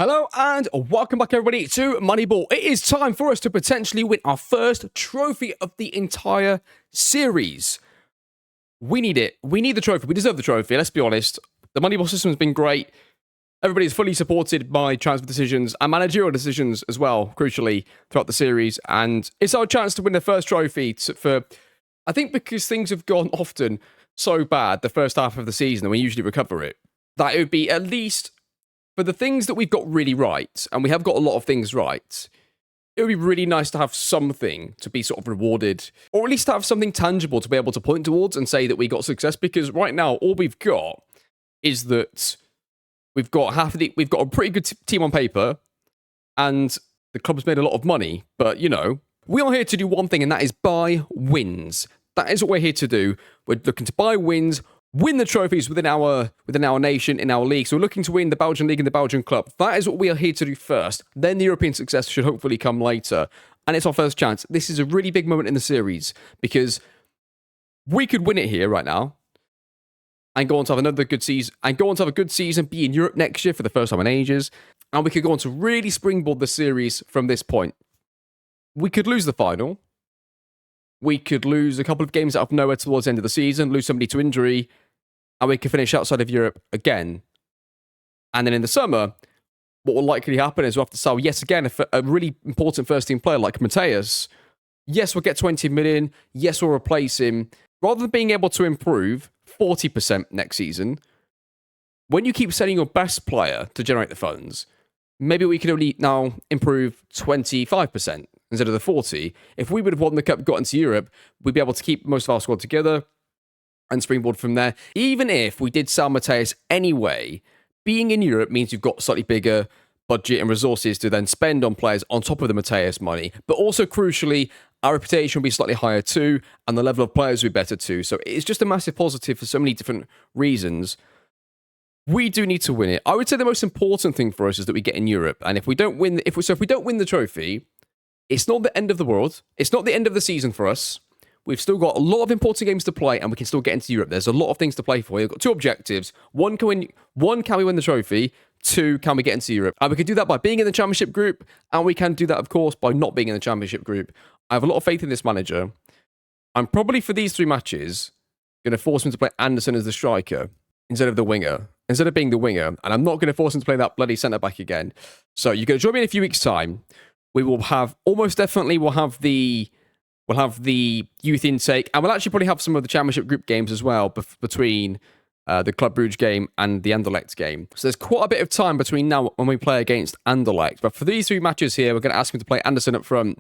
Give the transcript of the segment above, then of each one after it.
Hello and welcome back everybody to Moneyball. It is time for us to potentially win our first trophy of the entire series. We need it. We need the trophy. We deserve the trophy, let's be honest. The Moneyball system has been great. Everybody's fully supported by transfer decisions and managerial decisions as well, crucially, throughout the series. And it's our chance to win the first trophy I think because things have gone often so bad the first half of the season and we usually recover it, that it would be at least for the things that we've got really right, and we have got a lot of things right, it would be really nice to have something to be sort of rewarded, or at least to have something tangible to be able to point towards and say that we got success, because right now all we've got is that we've got a pretty good team on paper, and the club's made a lot of money, but, you know, we are here to do one thing, and that is buy wins. That is what we're here to do. We're looking to buy wins, win the trophies within our nation, in our league. So we're looking to win the Belgian league and the Belgian club. That is what we are here to do first. Then the European success should hopefully come later. And it's our first chance. This is a really big moment in the series because we could win it here right now and go on to have another good season, be in Europe next year for the first time in ages. And we could go on to really springboard the series from this point. We could lose the final. We could lose a couple of games out of nowhere towards the end of the season, lose somebody to injury, and we could finish outside of Europe again. And then in the summer, what will likely happen is we'll have to sell yet again a really important first-team player like Mateus. Yes, we'll get 20 million. Yes, we'll replace him. Rather than being able to improve 40% next season, when you keep selling your best player to generate the funds, maybe we can only now improve 25%. Instead of the 40, if we would have won the cup, got into Europe, we'd be able to keep most of our squad together and springboard from there. Even if we did sell Mateus anyway, being in Europe means you've got slightly bigger budget and resources to then spend on players on top of the Mateus money. But also, crucially, our reputation will be slightly higher too, and the level of players will be better too. So it's just a massive positive for so many different reasons. We do need to win it. I would say the most important thing for us is that we get in Europe. And if we don't win, if we don't win the trophy, it's not the end of the world. It's not the end of the season for us. We've still got a lot of important games to play, and we can still get into Europe. There's a lot of things to play for. We've got two objectives. One, can we win the trophy? Two, can we get into Europe? And we can do that by being in the Championship group, and we can do that, of course, by not being in the Championship group. I have a lot of faith in this manager. I'm probably, for these three matches, going to force him to play Anderson as the striker instead of being the winger. And I'm not going to force him to play that bloody centre-back again. So you're going to join me in a few weeks' time. We will have, almost definitely, we'll have the youth intake, and we'll actually probably have some of the Championship group games as well between the Club Brugge game and the Anderlecht game. So there's quite a bit of time between now when we play against Anderlecht. But for these three matches here, we're going to ask him to play Anderson up front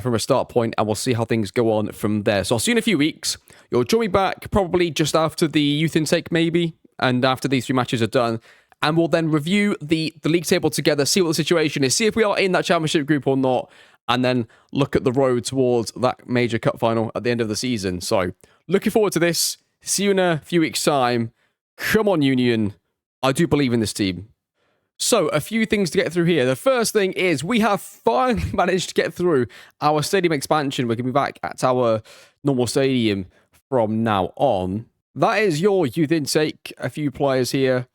from a start point, and we'll see how things go on from there. So I'll see you in a few weeks. You'll join me back probably just after the youth intake, maybe, and after these three matches are done. And we'll then review the league table together, see what the situation is, see if we are in that Championship group or not, and then look at the road towards that major cup final at the end of the season. So, looking forward to this. See you in a few weeks' time. Come on, Union. I do believe in this team. So, a few things to get through here. The first thing is we have finally managed to get through our stadium expansion. We're going to be back at our normal stadium from now on. That is your youth intake. A few players here.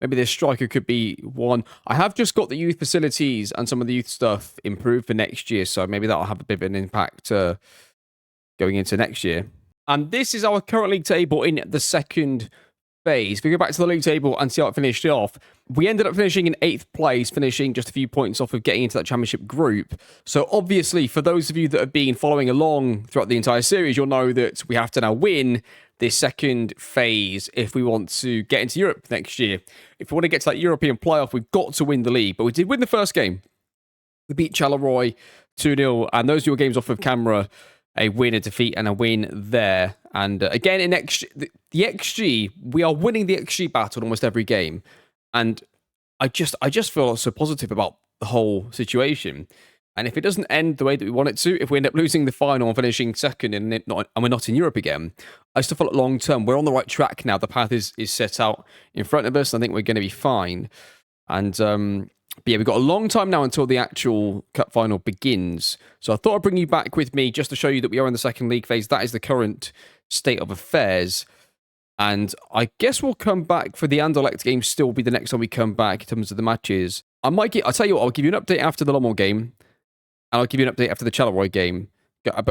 Maybe this striker could be one. I have just got the youth facilities and some of the youth stuff improved for next year, so maybe that'll have a bit of an impact going into next year. And this is our current league table in the second phase. If we go back to the league table and see how it finished off, we ended up finishing in 8th place, finishing just a few points off of getting into that Championship group. So obviously, for those of you that have been following along throughout the entire series, you'll know that we have to now win this second phase if we want to get into Europe next year. If we want to get to that European playoff, we've got to win the league. But we did win the first game. We beat Charleroi 2-0, and those two games off of camera, a win, a defeat, and a win there. And again, in the XG, we are winning the XG battle in almost every game. And I just feel so positive about the whole situation. And if it doesn't end the way that we want it to, if we end up losing the final and finishing second and we're not in Europe again, I still feel like long term, we're on the right track now. The path is set out in front of us. I think we're going to be fine. And but yeah, we've got a long time now until the actual cup final begins. So I thought I'd bring you back with me just to show you that we are in the second league phase. That is the current state of affairs. And I guess we'll come back for the Anderlecht game, still be the next time we come back in terms of the matches. I'll tell you what, I'll give you an update after the Lommel game, and I'll give you an update after the Charleroi game,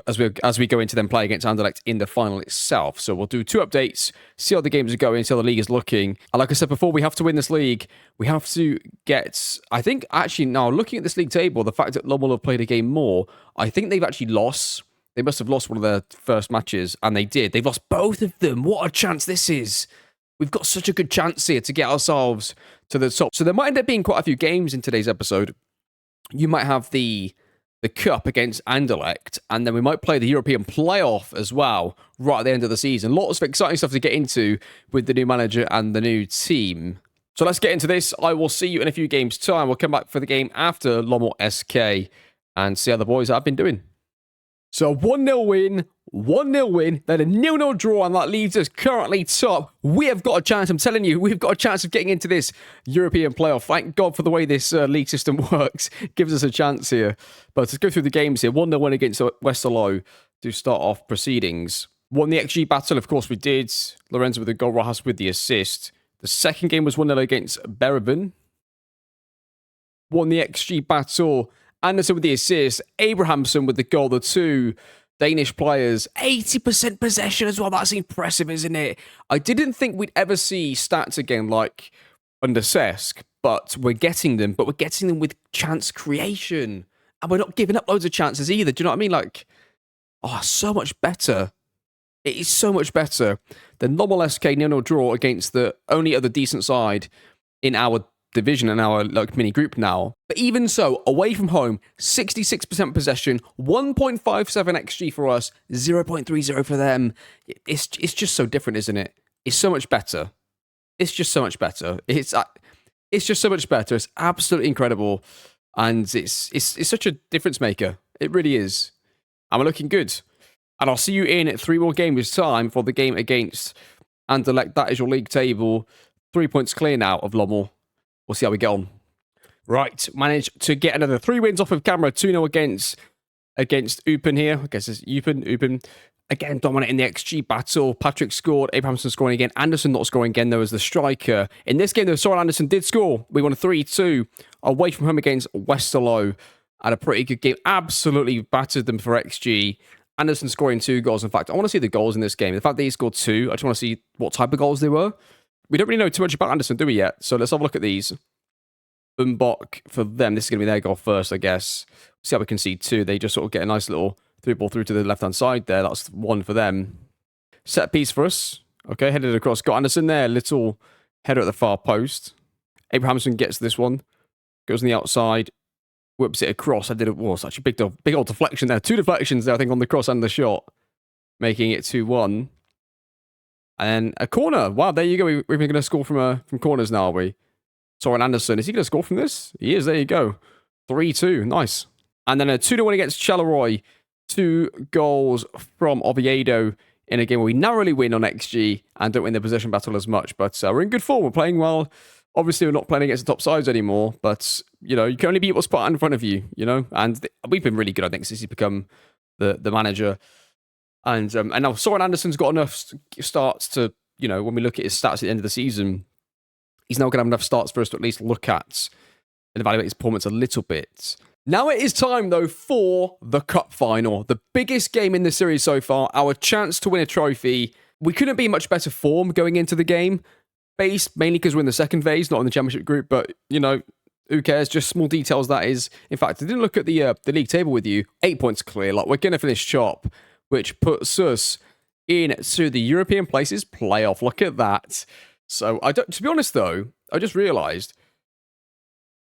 as we go into them play against Anderlecht in the final itself. So we'll do 2 updates, see how the games are going, see how the league is looking. And like I said before, we have to win this league. We have to get, I think, actually, now looking at this league table, the fact that Lommel have played a game more, I think they've actually lost. They must have lost one of their first matches, and they did. They've lost both of them. What a chance this is. We've got such a good chance here to get ourselves to the top. So there might end up being quite a few games in today's episode. You might have the Cup against Anderlecht, and then we might play the European playoff as well right at the end of the season. Lots of exciting stuff to get into with the new manager and the new team. So let's get into this. I will see you in a few games' time. We'll come back for the game after Lommel SK and see how the boys have been doing. So 1-0 win, 1-0 win, then a 0-0 draw, and that leaves us currently top. We have got a chance, I'm telling you, we've got a chance of getting into this European playoff. Thank God for the way this league system works. Gives us a chance here. But let's go through the games here. 1-0 win against Westerlo to start off proceedings. Won the XG battle, of course we did. Lorenzo with the goal, Rojas with the assist. The second game was 1-0 against Beane. Won the XG battle. Anderson with the assist, Abrahamson with the goal, the 2 Danish players. 80% possession as well, that's impressive, isn't it? I didn't think we'd ever see stats again like under Cesc, but we're getting them with chance creation. And we're not giving up loads of chances either, do you know what I mean? Like, oh, so much better. It is so much better than Lommel SK 0-0 draw against the only other decent side in our division and our mini group now. But even so, away from home, 66% possession, 1.57 XG for us, 0.30 for them. It's just so different, isn't it? It's so much better. It's just so much better. It's just so much better. It's absolutely incredible, and it's such a difference maker. It really is. And we're looking good. And I'll see you in 3 more games time for the game against Anderlecht. That is your league table. 3 points clear now of Lommel. We'll see how we get on. Right, managed to get another 3 wins off of camera. 2-0 against Eupen here. I guess it's Eupen. Again, dominating the XG battle. Patrick scored. Abrahamson scoring again. Anderson not scoring again, though, as the striker. In this game, though, Soren Anderson did score. We won 3-2 away from home against Westerlo. Had a pretty good game. Absolutely battered them for XG. Anderson scoring 2 goals. In fact, I want to see the goals in this game. The fact that he scored 2, I just want to see what type of goals they were. We don't really know too much about Anderson, do we, yet? So let's have a look at these. Bumbok for them. This is going to be their goal first, I guess. See how we can see 2. They just sort of get a nice little through ball through to the left-hand side there. That's 1 for them. Set piece for us. Okay, headed across. Got Anderson there. Little header at the far post. Abrahamson gets this one. Goes on the outside. Whips it across. I did it. Whoa, such a big old deflection there. 2 deflections there, I think, on the cross and the shot. Making it 2-1. And a corner. Wow, there you go. We're even going to score from corners now, are we? Soren Anderson. Is he going to score from this? He is. There you go. 3-2. Nice. And then a 2-1 against Charleroi. 2 goals from Oviedo in a game where we narrowly win on XG and don't win the possession battle as much. But we're in good form. We're playing well. Obviously, we're not playing against the top sides anymore. But, you know, you can only beat what's put in front of you, you know? And we've been really good, I think, since he's become the manager. And now Soren Anderson's got enough starts to, you know, when we look at his stats at the end of the season, he's now going to have enough starts for us to at least look at and evaluate his performance a little bit. Now it is time, though, for the cup final. The biggest game in the series so far, our chance to win a trophy. We couldn't be in much better form going into the game, based mainly because we're in the second phase, not in the championship group, but, you know, who cares? Just small details, that is. In fact, I didn't look at the league table with you. 8 points clear. Like, we're going to finish top, which puts us into the European places playoff. Look at that. So, to be honest, though, I just realised,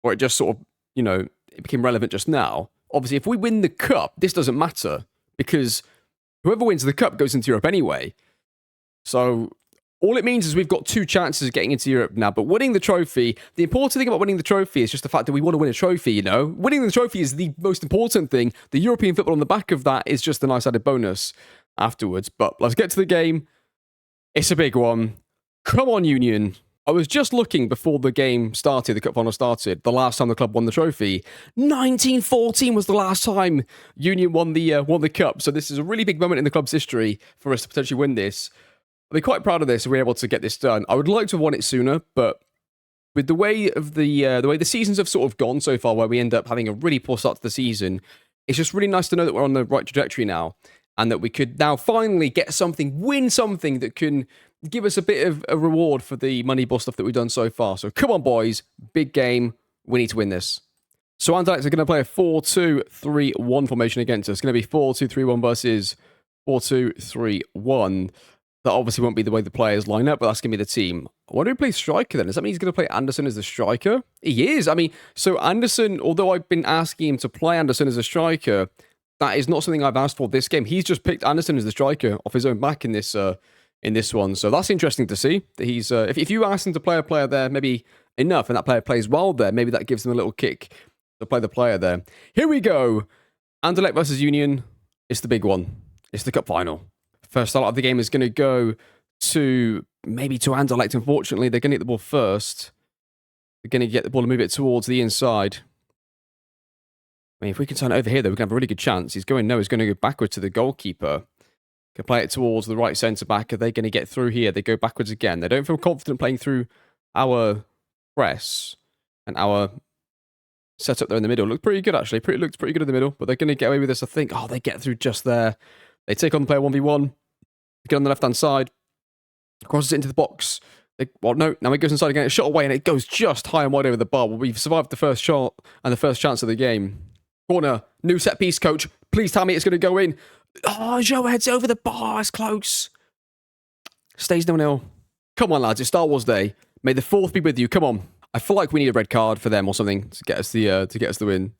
or it just sort of, you know, it became relevant just now. Obviously, if we win the cup, this doesn't matter, because whoever wins the cup goes into Europe anyway. So, all it means is we've got 2 chances of getting into Europe now. But winning the trophy, the important thing about winning the trophy is just the fact that we want to win a trophy, you know? Winning the trophy is the most important thing. The European football on the back of that is just a nice added bonus afterwards. But let's get to the game. It's a big one. Come on, Union. I was just looking before the game started, the cup final started, the last time the club won the trophy. 1914 was the last time Union won the cup. So this is a really big moment in the club's history for us to potentially win this. I'll be quite proud of this if we're able to get this done. I would like to have won it sooner, but with the way the seasons have sort of gone so far, where we end up having a really poor start to the season, it's just really nice to know that we're on the right trajectory now, and that we could now finally get something, win something that can give us a bit of a reward for the Moneyball stuff that we've done so far. So come on, boys, big game. We need to win this. So Anderlecht are going to play a 4-2-3-1 formation against us. It's going to be 4-2-3-1 versus 4-2-3-1. That obviously won't be the way the players line up, but that's going to be the team. Why do we play striker then? Does that mean he's going to play Anderson as the striker? He is. I mean, so Anderson, although I've been asking him to play Anderson as a striker, that is not something I've asked for this game. He's just picked Anderson as the striker off his own back in this one. So that's interesting to see. That he's if you ask him to play a player there, maybe enough, and that player plays well there, maybe that gives him a little kick to play the player there. Here we go. Anderlecht versus Union. It's the big one. It's the cup final. First start of the game is going to go to Anderlecht. Unfortunately, they're going to get the ball first. They're going to get the ball and move it towards the inside. I mean, if we can turn it over here, though, we can have a really good chance. He's going to go backwards to the goalkeeper. Can play it towards the right centre-back. Are they going to get through here? They go backwards again. They don't feel confident playing through our press and our setup there in the middle. Looked pretty good, actually. Looked pretty good in the middle, but they're going to get away with this, I think. Oh, they get through just there. They take on the player 1v1. Get on the left-hand side. Crosses it into the box. Now it goes inside again. It's shot away, and it goes just high and wide over the bar. Well, we've survived the first shot and the first chance of the game. Corner. New set piece, coach. Please tell me it's going to go in. Oh, Joe heads over the bar. It's close. Stays 0-0. Come on, lads. It's Star Wars Day. May the 4th be with you. Come on. I feel like we need a red card for them or something to get us the win.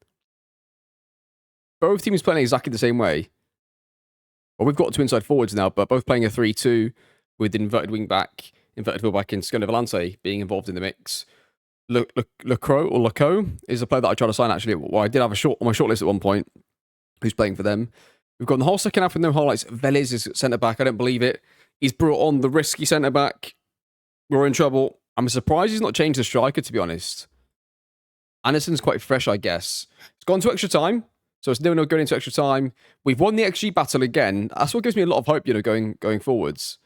Both teams playing exactly the same way. Well, we've got 2 inside forwards now, but both playing a 3-2 with inverted fullback in Scone Volante being involved in the mix. Lacroix is a player that I tried to sign, actually. Well, I did have on my shortlist at one point who's playing for them. We've got the whole second half with no highlights. Vélez is centre-back. I don't believe it. He's brought on the risky centre-back. We're in trouble. I'm surprised he's not changed the striker, to be honest. Anderson's quite fresh, I guess. It's gone to extra time. So it's 0-0 going into extra time. We've won the XG battle again. That's what gives me a lot of hope, going forwards.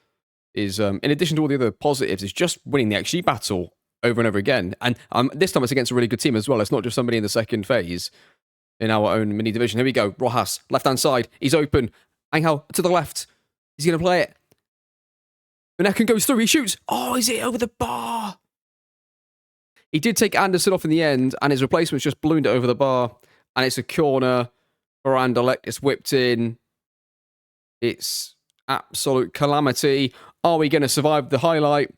Is in addition to all the other positives, is just winning the XG battle over and over again. And this time it's against a really good team as well. It's not just somebody in the second phase in our own mini division. Here we go. Rojas, left-hand side. He's open. Angel to the left. He's going to play it. Beane goes through. He shoots. Oh, is it over the bar? He did take Anderson off in the end, and his replacement's just ballooned it over the bar. And it's a corner for Anderlecht. It's whipped in. It's absolute calamity. Are we going to survive the highlight?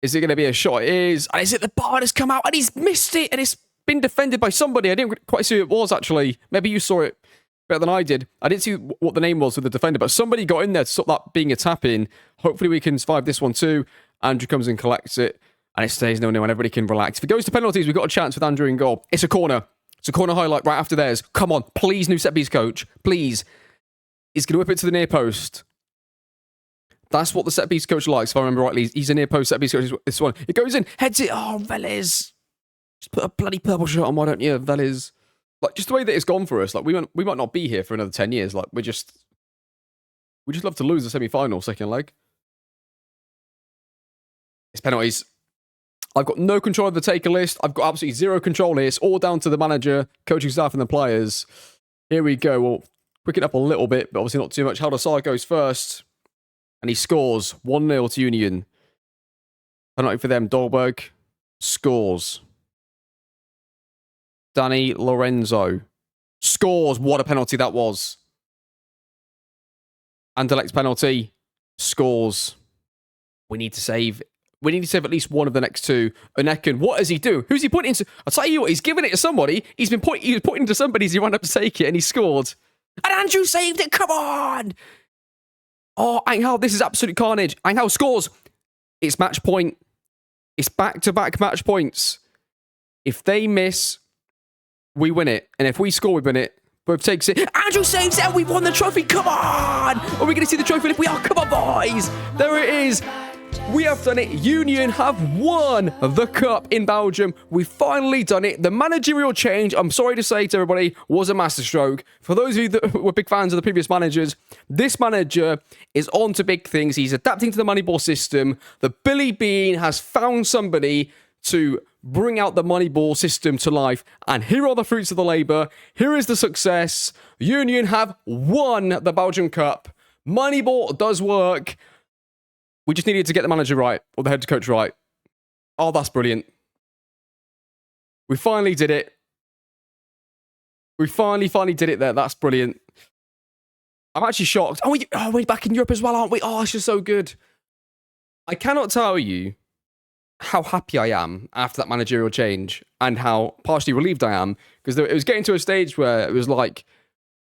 Is it going to be a shot? It is. And is it the bar that's come out? And he's missed it. And it's been defended by somebody. I didn't quite see who it was, actually. Maybe you saw it better than I did. I didn't see what the name was of the defender, but somebody got in there to stop that being a tap-in. Hopefully we can survive this one too. Andrew comes and collects it. And it stays 0-0 and everybody can relax. If it goes to penalties, we've got a chance with Andrew in goal. It's a corner. It's a corner highlight right after theirs. Come on, please, new set piece coach. Please. He's going to whip it to the near post. That's what the set piece coach likes, if I remember rightly. He's a near post set piece coach. This one. It goes in, heads it. Oh, Vélez. Just put a bloody purple shirt on, why don't you, Vélez? Like, just the way that it's gone for us. Like, we might not be here for another 10 years. Like, we just love to lose the semi-final, second leg. It's penalties. I've got no control of the taker list. I've got absolutely zero control here. It's all down to the manager, coaching staff, and the players. Here we go. We'll quicken up a little bit, but obviously not too much. Haldasar goes first, and he scores 1-0 to Union. Penalty for them. Dolberg scores. Danny Lorenzo scores. What a penalty that was. Anderlecht's penalty scores. We need to save at least one of the next two. Oneken, what does he do? Who's he pointing to? I'll tell you what, he's giving it to somebody. He was pointing to somebody as he ran up to take it, and he scored. And Andrew saved it. Come on! Oh, Angel, this is absolute carnage. Angel scores. It's match point. It's back-to-back match points. If they miss, we win it. And if we score, we win it. Both takes it. Andrew saves it, and we've won the trophy. Come on! Are we going to see the trophy? If we are, come on, boys! There it is. We have done it. Union have won the cup in Belgium. We've finally done it. The managerial change, I'm sorry to say to everybody, was a masterstroke. For those of you that were big fans of the previous managers, this manager is on to big things. He's adapting to the Moneyball system. The Billy Beane has found somebody to bring out the Moneyball system to life. And here are the fruits of the labour. Here is the success. Union have won the Belgium Cup. Moneyball does work. We just needed to get the manager right, or the head coach right. Oh, that's brilliant. We finally did it. We finally did it there. That's brilliant. I'm actually shocked. Oh, we're back in Europe as well, aren't we? Oh, it's just so good. I cannot tell you how happy I am after that managerial change and how partially relieved I am, because it was getting to a stage where it was like,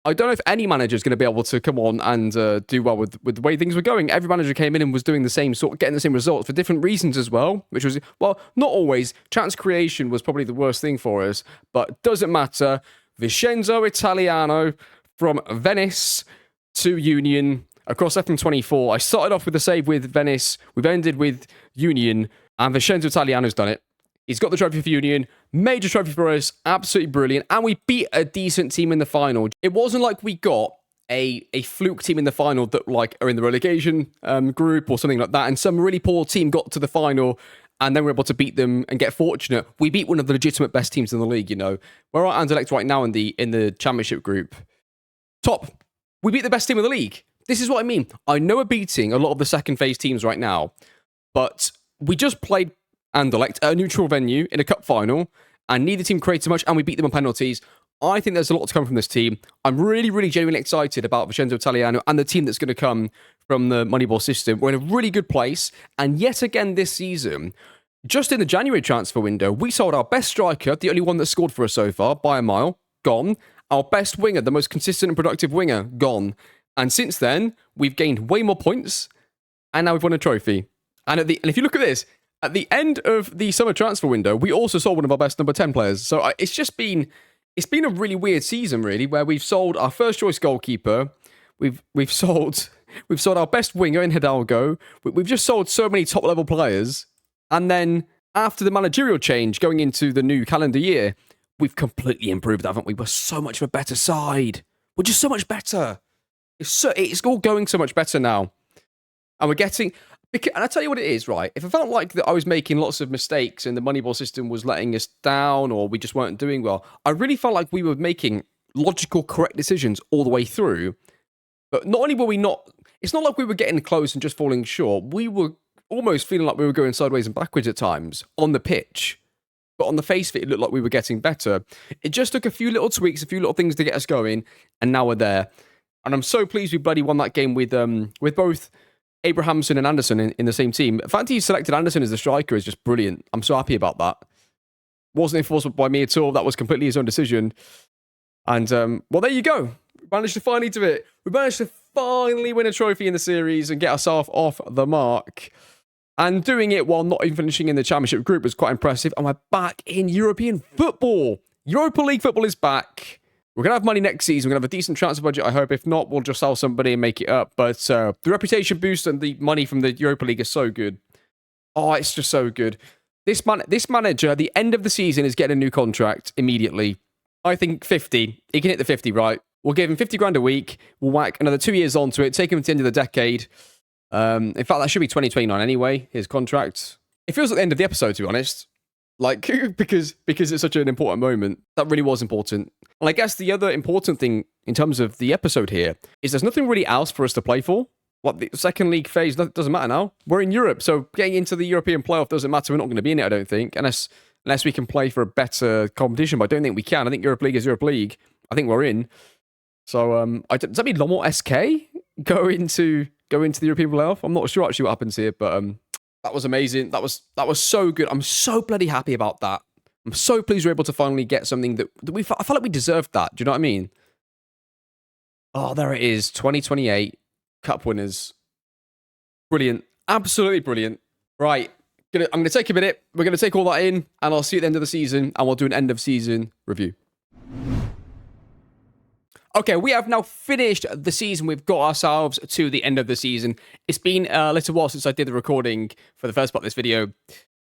I don't know if any manager is going to be able to come on and do well with the way things were going. Every manager came in and was doing the same sort, getting the same results for different reasons as well, which was, well, not always. Chance creation was probably the worst thing for us, but doesn't matter. Vincenzo Italiano from Venice to Union across FM24. I started off with a save with Venice. We've ended with Union, and Vincenzo Italiano's done it. He's got the trophy for Union. Major trophy for us. Absolutely brilliant. And we beat a decent team in the final. It wasn't like we got a fluke team in the final that like are in the relegation group or something like that, and some really poor team got to the final and then we're able to beat them and get fortunate. We beat one of the legitimate best teams in the league, you know. We're at Anderlecht right now in the championship group. Top. We beat the best team in the league. This is what I mean. I know we're beating a lot of the second phase teams right now, but we just played Anderlecht at a neutral venue in a cup final, and neither team created much, and we beat them on penalties. I think there's a lot to come from this team. I'm really, really genuinely excited about Vincenzo Italiano and the team that's going to come from the Moneyball system. We're in a really good place, and yet again this season, just in the January transfer window, we sold our best striker, the only one that scored for us so far, by a mile, gone. Our best winger, the most consistent and productive winger, gone. And since then, we've gained way more points, and now we've won a trophy. And if you look at this, at the end of the summer transfer window, we also sold one of our best number 10 players. So it's been a really weird season, really, where we've sold our first choice goalkeeper, we've sold our best winger in Hidalgo, we've just sold so many top level players, and then after the managerial change going into the new calendar year, we've completely improved, haven't we? We're so much of a better side. We're just so much better. It's all going so much better now, and we're getting. And I tell you what it is, right? If I felt like that I was making lots of mistakes and the Moneyball system was letting us down or we just weren't doing well, I really felt like we were making logical, correct decisions all the way through. But not only were we not... It's not like we were getting close and just falling short. We were almost feeling like we were going sideways and backwards at times on the pitch. But on the face of it, it looked like we were getting better. It just took a few little tweaks, a few little things to get us going, and now we're there. And I'm so pleased we bloody won that game with both Abrahamson and Anderson in the same team. The fact he selected Anderson as the striker is just brilliant. I'm so happy about that. Wasn't enforced by me at all. That was completely his own decision. And, well, there you go. We managed to finally do it. We managed to finally win a trophy in the series and get ourselves off the mark. And doing it while not even finishing in the championship group was quite impressive. And we're back in European football. Europa League football is back. We're going to have money next season. We're going to have a decent transfer budget, I hope. If not, we'll just sell somebody and make it up. But the reputation boost and the money from the Europa League is so good. Oh, it's just so good. This manager, at the end of the season, is getting a new contract immediately. I think 50. He can hit the 50, right? We'll give him 50 grand a week. We'll whack another 2 years onto it. Take him to the end of the decade. In fact, that should be 2029 anyway, his contract. It feels like the end of the episode, to be honest. Like, because it's such an important moment. That really was important. And I guess the other important thing in terms of the episode here is there's nothing really else for us to play for. What, the second league phase doesn't matter now. We're in Europe, so getting into the European playoff doesn't matter. We're not going to be in it, I don't think, unless we can play for a better competition. But I don't think we can. I think Europa League is Europa League. I think we're in. So, does that mean Lommel SK go into the European playoff? I'm not sure actually what happens here, but that was amazing. That was so good. I'm so bloody happy about that. I'm so pleased we're able to finally get something that I felt like we deserved that. Do you know what I mean? Oh, there it is. 2028 Cup winners. Brilliant. Absolutely brilliant. Right. I'm going to take a minute. We're going to take all that in, and I'll see you at the end of the season, and we'll do an end of season review. Okay, we have now finished the season. We've got ourselves to the end of the season. It's been a little while since I did the recording for the first part of this video.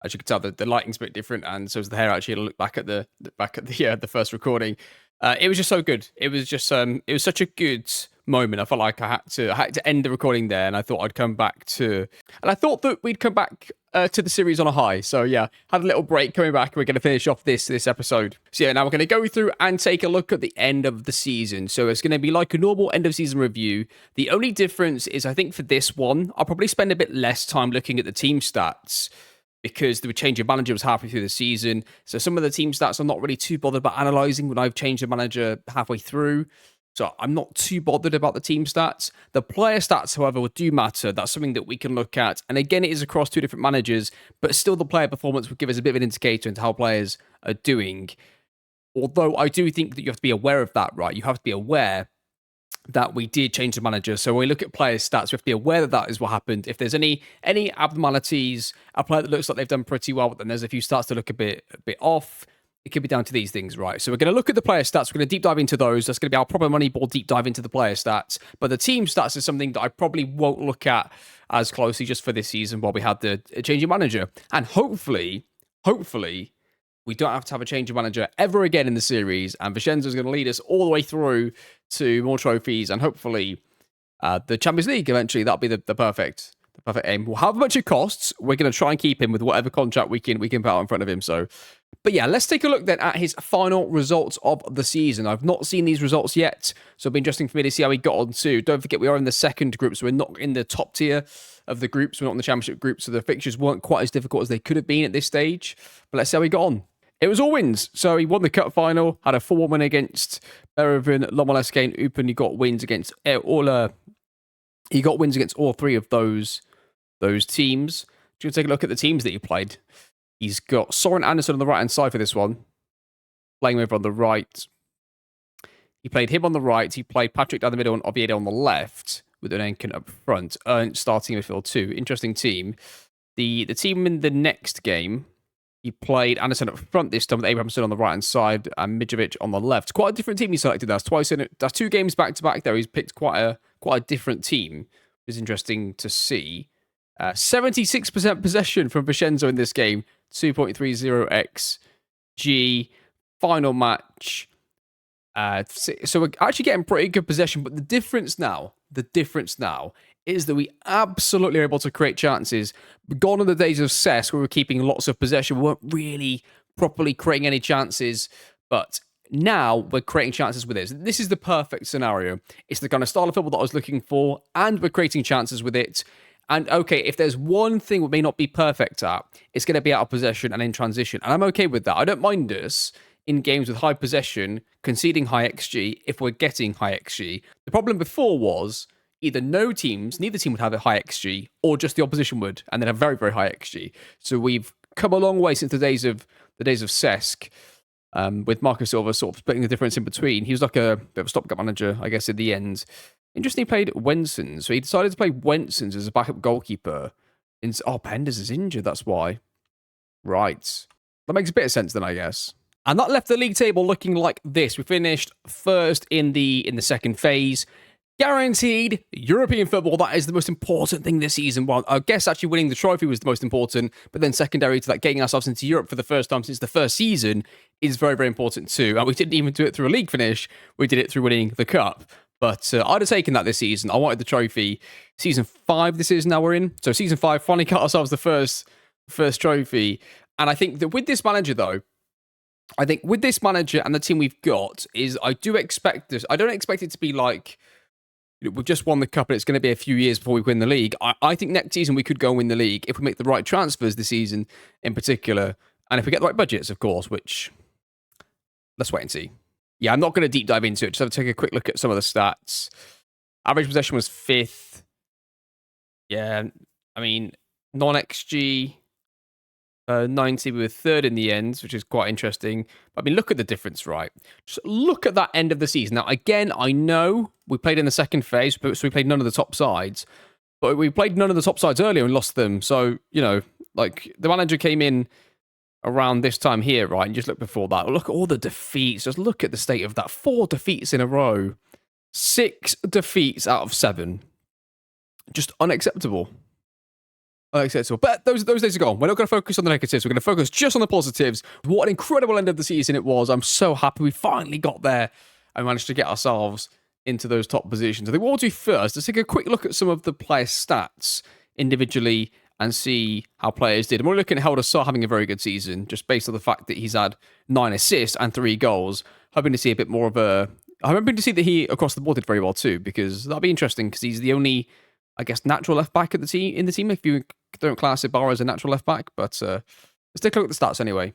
As you can tell, the lighting's a bit different, and so is the hair. Actually, I'll look back at the first recording. It was just so good. It was just it was such a good moment. I felt like I had to end the recording there, and I thought I'd come back to, and I thought that we'd come back to the series on a high. So yeah, had a little break coming back. We're going to finish off this episode. So yeah, now we're going to go through and take a look at the end of the season. So it's going to be like a normal end of season review. The only difference is I think for this one, I'll probably spend a bit less time looking at the team stats, because the change of manager was halfway through the season. So some of the team stats I'm not really too bothered about analysing when I've changed the manager halfway through. So I'm not too bothered about the team stats. The player stats, however, do matter. That's something that we can look at. And again, it is across two different managers, but still the player performance would give us a bit of an indicator into how players are doing. Although I do think that you have to be aware of that, right? You have to be aware that we did change the manager. So when we look at player stats, we have to be aware that that is what happened. If there's any abnormalities, a player that looks like they've done pretty well, but then there's a few stats to look a bit off, it could be down to these things, right? So we're going to look at the player stats. We're going to deep dive into those. That's going to be our proper Moneyball deep dive into the player stats. But the team stats is something that I probably won't look at as closely just for this season while we had the change of manager. And hopefully, we don't have to have a change of manager ever again in the series, and Vicenza is going to lead us all the way through to more trophies, and hopefully the Champions League eventually. That'll be the perfect aim. Well, however much it costs, we're going to try and keep him with whatever contract we can put out in front of him. So, but yeah, let's take a look then at his final results of the season. I've not seen these results yet, so it'll be interesting for me to see how he got on too. Don't forget, we are in the second group, so we're not in the top tier of the groups. We're not in the championship group, so the fixtures weren't quite as difficult as they could have been at this stage. But let's see how he got on. It was all wins. So he won the cup final, had a 4-1 win against Bereven, Lomoleske, and Upen. He got wins against all three of those teams. Just take a look at the teams that he played. He's got Soren Anderson on the right-hand side for this one, playing over on the right. He played him on the right. He played Patrick down the middle and Oviedo on the left, with Unenken up front. Ernst starting midfield too. Interesting team. The team in the next game, he played Anderson up front this time with Abrahamson on the right-hand side and Mitrovic on the left. Quite a different team he selected. That's 2 games back-to-back there. He's picked quite a different team. It's interesting to see. 76% possession from Vicenza in this game. 2.30 XG. Final match. So we're actually getting pretty good possession, but the difference now is that we absolutely are able to create chances. Gone are the days of Cesc where we're keeping lots of possession. We weren't really properly creating any chances, but now we're creating chances with this. This is the perfect scenario. It's the kind of style of football that I was looking for, and we're creating chances with it. And okay, if there's one thing we may not be perfect at, it's going to be out of possession and in transition. And I'm okay with that. I don't mind us in games with high possession conceding high XG if we're getting high XG. The problem before was either neither team would have a high XG, or just the opposition would, and then a very, very high XG. So we've come a long way since the days of Cesc, with Marco Silva sort of splitting the difference in between. He was like a bit of a stopgap manager, I guess, in the end. Interesting, he played Wensons. So he decided to play Wensons as a backup goalkeeper. Penders is injured, that's why. Right. That makes a bit of sense then, I guess. And that left the league table looking like this. We finished first in the second phase. Guaranteed European football, that is the most important thing this season. Well, I guess actually winning the trophy was the most important, but then secondary to that, getting ourselves into Europe for the first time since the first season is very, very important too. And we didn't even do it through a league finish. We did it through winning the cup. But I'd have taken that this season. I wanted the trophy. Season 5 this is now we're in. So season 5, finally got ourselves the first trophy. And I think that with this manager though, and the team we've got, I don't expect it to be like, we've just won the cup and it's going to be a few years before we win the league. I think next season we could go and win the league if we make the right transfers this season in particular. And if we get the right budgets, of course, which let's wait and see. Yeah, I'm not going to deep dive into it. Just have to take a quick look at some of the stats. Average possession was 5th. Yeah, I mean, non-XG, 90, we were 3rd in the end, which is quite interesting. But I mean, look at the difference, right? Just look at that end of the season. Now, again, I know we played in the second phase, so we played none of the top sides. But we played none of the top sides earlier and lost them. So, like, the manager came in around this time here, right? And just look before that. Look at all the defeats. Just look at the state of that. 4 defeats in a row. 6 defeats out of 7. Just unacceptable. Unacceptable. But those days are gone. We're not going to focus on the negatives. We're going to focus just on the positives. What an incredible end of the season it was. I'm so happy we finally got there and managed to get ourselves into those top positions. I think what we'll do first is take a quick look at some of the player stats individually and see how players did. And we're looking at Helder Sar having a very good season, just based on the fact that he's had 9 assists and 3 goals. Hoping to see a bit more of a... I'm hoping to see that he, across the board, did very well too, because that'll be interesting, because he's the only, I guess, natural left-back in the team, if you don't class Ibarra as a natural left-back. But let's take a look at the stats anyway.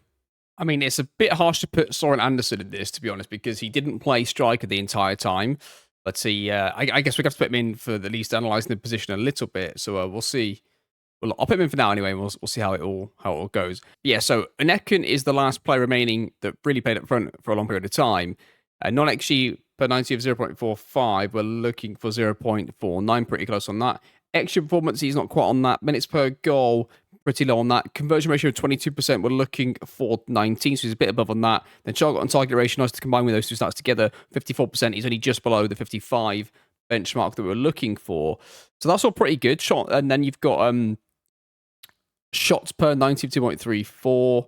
I mean, it's a bit harsh to put Soren Andersen in this, to be honest, because he didn't play striker the entire time. But I guess we have to put him in for at least analysing the position a little bit. So we'll see. Well, I'll put him in for now anyway, and we'll see how it all goes. Yeah, so Oneken is the last player remaining that really played up front for a long period of time. Non-XG per 90 of 0.45. We're looking for 0.49, pretty close on that. Extra performance, he's not quite on that. Minutes per goal, pretty low on that. Conversion ratio of 22%, we're looking for 19, so he's a bit above on that. Then shot on target ratio, nice to combine with those two stats together. 54%, he's only just below the 55 benchmark that we're looking for. So that's all pretty good. Shot, and then you've got shots per 90 of 2.34.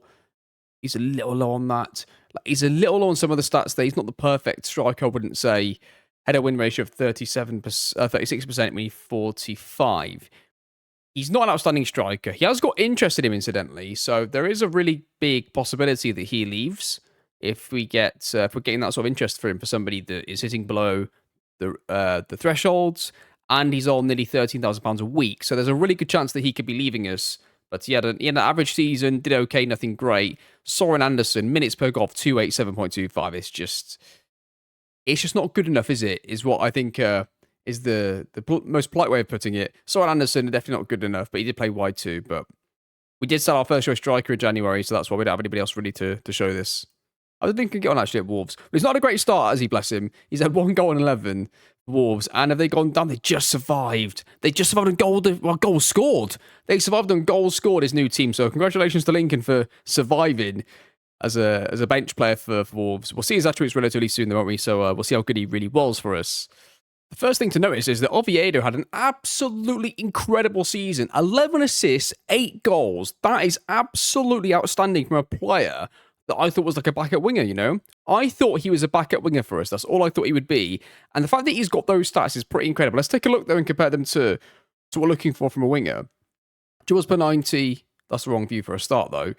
He's a little low on that. He's a little low on some of the stats there. He's not the perfect striker, I wouldn't say. Header win ratio of 36%, when he's 45. He's not an outstanding striker. He has got interest in him, incidentally. So there is a really big possibility that he leaves if we're getting that sort of interest for him, for somebody that is hitting below the thresholds, and he's on nearly £13,000 a week. So there's a really good chance that he could be leaving us. But he had an average season, did okay, nothing great. Soren Andersen, minutes per goal of 287.25. It's just not good enough, is it? Is what I think is the most polite way of putting it. Soren Andersen, definitely not good enough, but he did play wide too. But we did sell our first choice striker in January, so that's why we don't have anybody else really to show this. I think he could get on actually at Wolves. But he's not a great start, has he, bless him. He's had 1 goal in 11 for Wolves, and have they gone down? They just survived. They just survived on goals scored. They survived on goals scored, his new team. So congratulations to Lincoln for surviving as a bench player for Wolves. We'll see his attributes relatively soon, though, won't we? So we'll see how good he really was for us. The first thing to notice is that Oviedo had an absolutely incredible season. 11 assists, 8 goals. That is absolutely outstanding from a player that I thought was like a backup winger, you know? I thought he was a backup winger for us. That's all I thought he would be. And the fact that he's got those stats is pretty incredible. Let's take a look, though, and compare them to what we're looking for from a winger. Dribbles per 90. That's the wrong view for a start, though.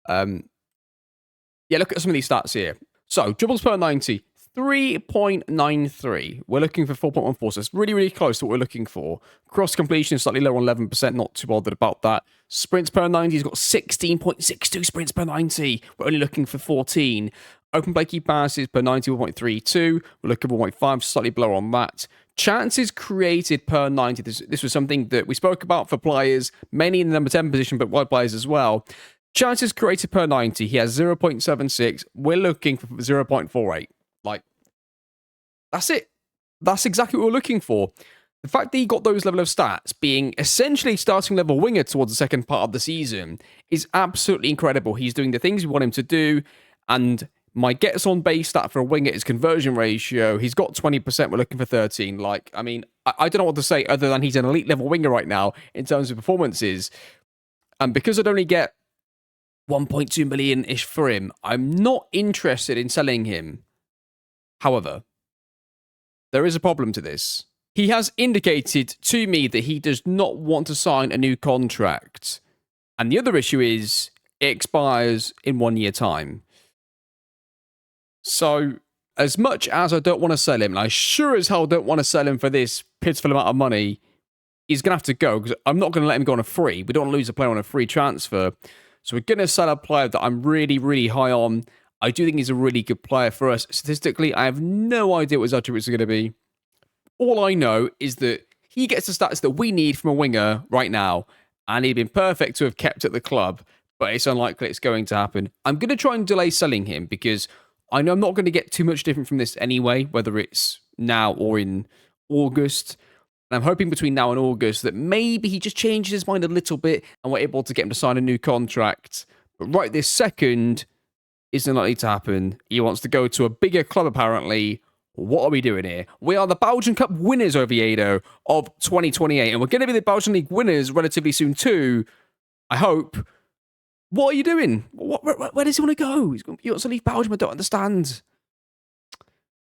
Yeah, look at some of these stats here. So, dribbles per 90, 3.93. We're looking for 4.14, so it's really, really close to what we're looking for. Cross completion is slightly lower on 11%, not too bothered about that. Sprints per 90, he's got 16.62 sprints per 90. We're only looking for 14. Open play key passes per 90, 1.32. We're looking for 1.5, slightly below on that. Chances created per 90. This was something that we spoke about for players, mainly in the number 10 position, but wide players as well. Chances created per 90, he has 0.76. We're looking for 0.48. Like, that's it. That's exactly what we're looking for. The fact that he got those level of stats, being essentially starting level winger towards the second part of the season, is absolutely incredible. He's doing the things we want him to do, and my gets on base stat for a winger is conversion ratio. He's got 20%, we're looking for 13. Like, I mean, I don't know what to say other than he's an elite level winger right now in terms of performances. And because I'd only get 1.2 million-ish for him, I'm not interested in selling him. However, there is a problem to this. He has indicated to me that he does not want to sign a new contract. And the other issue is it expires in 1 year time. So, as much as I don't want to sell him, and I sure as hell don't want to sell him for this pitiful amount of money, he's going to have to go, because I'm not going to let him go on a free. We don't want to lose a player on a free transfer. So we're going to sell a player that I'm really, really high on. I do think he's a really good player for us. Statistically, I have no idea what his attributes are going to be. All I know is that he gets the stats that we need from a winger right now, and he'd been perfect to have kept at the club, but it's unlikely it's going to happen. I'm going to try and delay selling him, because I know I'm not going to get too much different from this anyway, whether it's now or in August. And I'm hoping between now and August that maybe he just changes his mind a little bit and we're able to get him to sign a new contract. But right this second, isn't likely to happen. He wants to go to a bigger club, apparently. What are we doing here? We are the Belgian Cup winners, Oviedo, of 2028. And we're going to be the Belgian League winners relatively soon too, I hope. What are you doing? Where does he want to go? He wants to leave Belgium. I don't understand.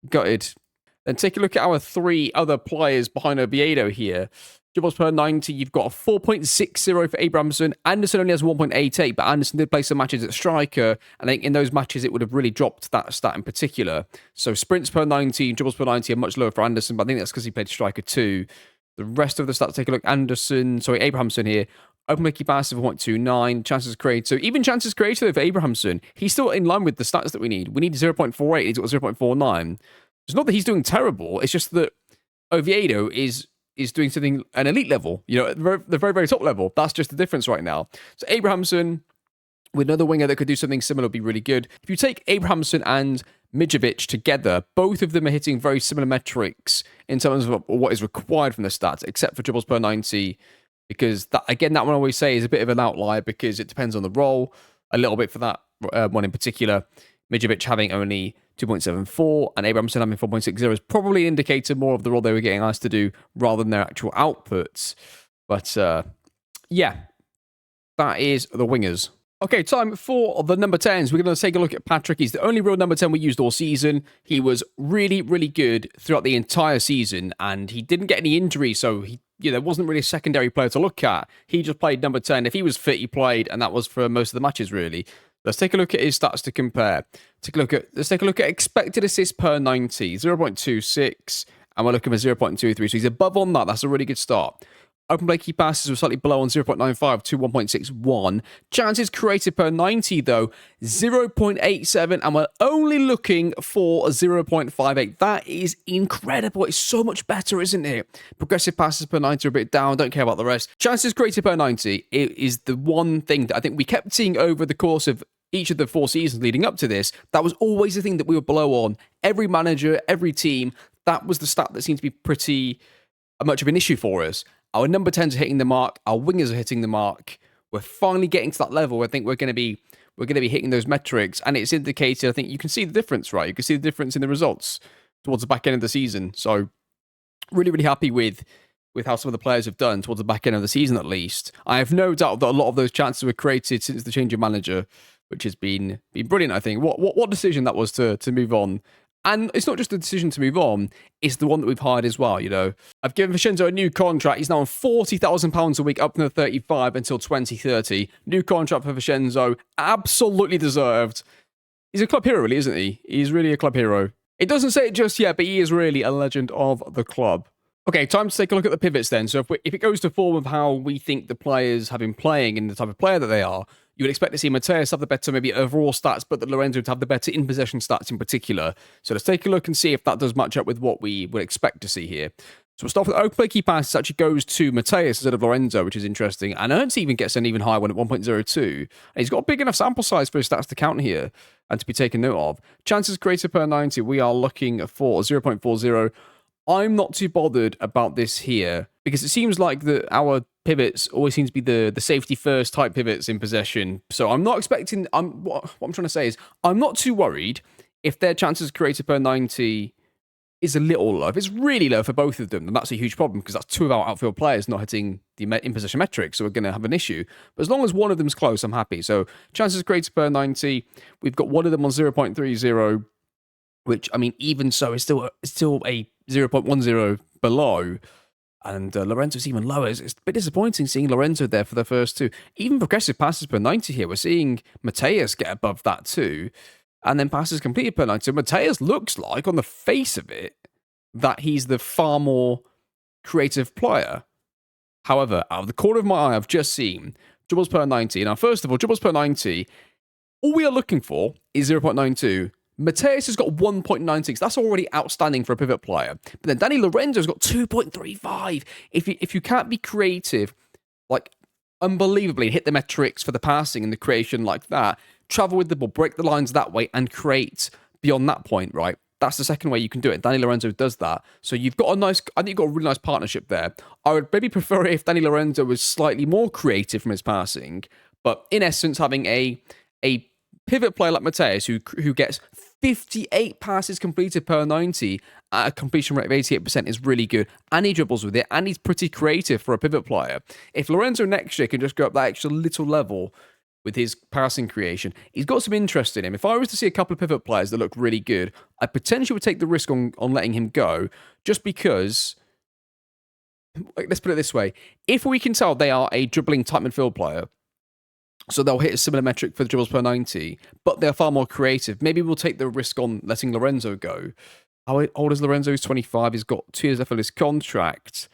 Gutted. Then take a look at our 3 other players behind Oviedo here. Dribbles per 90, you've got a 4.60 for Abrahamson. Anderson only has 1.88, but Anderson did play some matches at striker, and I think in those matches it would have really dropped that stat in particular. So sprints per 90, dribbles per 90 are much lower for Anderson, but I think that's because he played striker too. The rest of the stats, take a look. Abrahamson here. Open play key passes 1.29, chances created. So even chances created for Abrahamson, he's still in line with the stats that we need. We need 0.48, he's got 0.49. It's not that he's doing terrible, it's just that Oviedo is doing something an elite level, at the very, very top level. That's just the difference right now. So Abrahamson, with another winger that could do something similar, would be really good. If you take Abrahamson and Mitrovic together, both of them are hitting very similar metrics in terms of what is required from the stats, except for dribbles per 90, because that one I always say is a bit of an outlier because it depends on the role, a little bit for that one in particular. Mitrovic having only 2.74 and Abrahamson having 4.60 is probably an indicator more of the role they were getting asked to do rather than their actual outputs. But yeah, that is the wingers. Okay, time for the number 10s. We're going to take a look at Patrick. He's the only real number 10 we used all season. He was really, really good throughout the entire season, and he didn't get any injuries, so there wasn't really a secondary player to look at. He just played number 10. If he was fit, he played, and that was for most of the matches, really. Let's take a look at his stats to compare. Let's take a look at expected assists per 90, 0.26, and we're looking for 0.23. So he's above on that. That's a really good start. Open play key passes were slightly below on 0.95 to 1.61. Chances created per 90, though, 0.87, and we're only looking for 0.58. That is incredible. It's so much better, isn't it? Progressive passes per 90 are a bit down. Don't care about the rest. Chances created per 90 is the one thing that I think we kept seeing over the course of each of the 4 seasons leading up to this. That was always the thing that we were below on. Every manager, every team, that was the stat that seemed to be pretty much of an issue for us. Our number 10s are hitting the mark. Our wingers are hitting the mark. We're finally getting to that level. I think we're going to be hitting those metrics, and it's indicated. I think you can see the difference, right? You can see the difference in the results towards the back end of the season. So, really, really happy with how some of the players have done towards the back end of the season, at least. I have no doubt that a lot of those chances were created since the change of manager, which has been brilliant. I think what decision that was to move on. And it's not just the decision to move on, it's the one that we've hired as well, I've given Vincenzo a new contract. He's now on £40,000 a week, up from the 35 until 2030. New contract for Vincenzo, absolutely deserved. He's a club hero, really, isn't he? He's really a club hero. It doesn't say it just yet, but he is really a legend of the club. Okay, time to take a look at the pivots then. So if it goes to form of how we think the players have been playing and the type of player that they are, you would expect to see Mateus have the better maybe overall stats, but that Lorenzo to have the better in-possession stats in particular. So let's take a look and see if that does match up with what we would expect to see here. So we'll start with open play key passes actually goes to Mateus instead of Lorenzo, which is interesting. And Ernst even gets an even higher one at 1.02. And he's got a big enough sample size for his stats to count here and to be taken note of. Chances created per 90, we are looking for 0.40. I'm not too bothered about this here because it seems like our pivots always seem to be the safety first type pivots in possession. So I'm not expecting. What I'm trying to say is I'm not too worried if their chances created per 90 is a little low. If it's really low for both of them, then that's a huge problem because that's 2 of our outfield players not hitting the in possession metrics, so we're going to have an issue. But as long as one of them's close, I'm happy. So chances created per 90, we've got one of them on 0.30. Which, I mean, even so, is still a 0.10 below. And Lorenzo's even lower. It's a bit disappointing seeing Lorenzo there for the first 2. Even progressive passes per 90 here. We're seeing Mateus get above that too. And then passes completed per 90. So Mateus looks like, on the face of it, that he's the far more creative player. However, out of the corner of my eye, I've just seen dribbles per 90. Now, first of all, dribbles per 90, all we are looking for is 0.92. Mateus has got 1.96. That's already outstanding for a pivot player. But then Danny Lorenzo's got 2.35. If you can't be creative, like unbelievably, hit the metrics for the passing and the creation like that, travel with the ball, break the lines that way, and create beyond that point, right? That's the second way you can do it. Danny Lorenzo does that. So you've got I think you've got a really nice partnership there. I would maybe prefer it if Danny Lorenzo was slightly more creative from his passing, but in essence, having a pivot player like Mateus, who gets 58 passes completed per 90 at a completion rate of 88% is really good. And he dribbles with it, and he's pretty creative for a pivot player. If Lorenzo next year can just go up that extra little level, with his passing creation. He's got some interest in him. If I was to see a couple of pivot players that look really good, I potentially would take the risk on letting him go, just because, let's put it this way, if we can tell they are a dribbling type midfield player, so they'll hit a similar metric for the dribbles per 90, but they're far more creative, maybe we'll take the risk on letting Lorenzo go. How old is Lorenzo? He's 25. He's got 2 years left on his contract.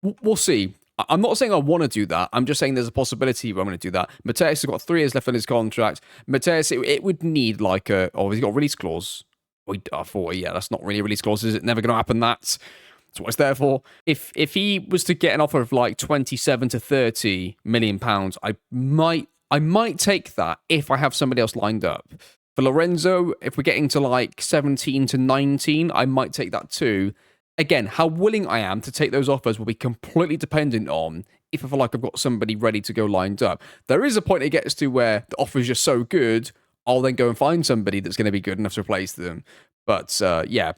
We'll see. I'm not saying I want to do that. I'm just saying there's a possibility where I'm going to do that. Mateus has got 3 years left on his contract. Mateus, it would need like a... Oh, he's got a release clause. Yeah, that's not really a release clause. Is it never going to happen? That's what it's there for. If he was to get an offer of like 27 to 30 million pounds, I might take that if I have somebody else lined up. For Lorenzo, if we're getting to like 17 to 19, I might take that too. Again, how willing I am to take those offers will be completely dependent on if I feel like I've got somebody ready to go lined up. There is a point it gets to where the offer is just so good, I'll then go and find somebody that's going to be good enough to replace them. But yeah,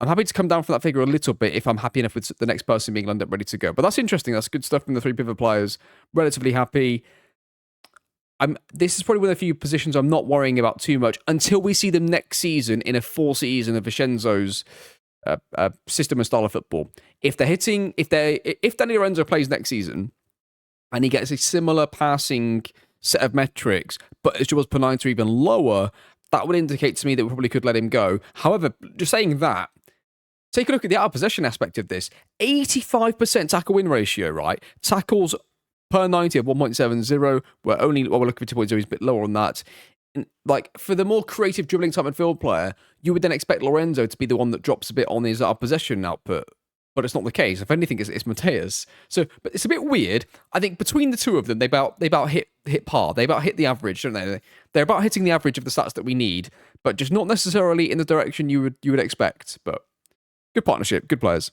I'm happy to come down from that figure a little bit if I'm happy enough with the next person being lined up ready to go. But that's interesting. That's good stuff from the 3 pivot players. Relatively happy. This is probably one of the few positions I'm not worrying about too much until we see them next season in a full season of Vincenzo's system and style of football. If Danny Lorenzo plays next season and he gets a similar passing set of metrics, but his dribbles per 90 are even lower, that would indicate to me that we probably could let him go. However, just saying that, take a look at the out of possession aspect of this. 85% tackle win ratio, right? Tackles per 90 of 1.70. We're looking for 2.0. He's a bit lower on that. Like, for the more creative dribbling type midfield player, you would then expect Lorenzo to be the one that drops a bit on his possession output, but it's not the case. If anything, it's Mateus. So, but it's a bit weird. I think between the two of them, they about hit par. They about hit the average, don't they? They're about hitting the average of the stats that we need, but just not necessarily in the direction you would expect. But good partnership, good players.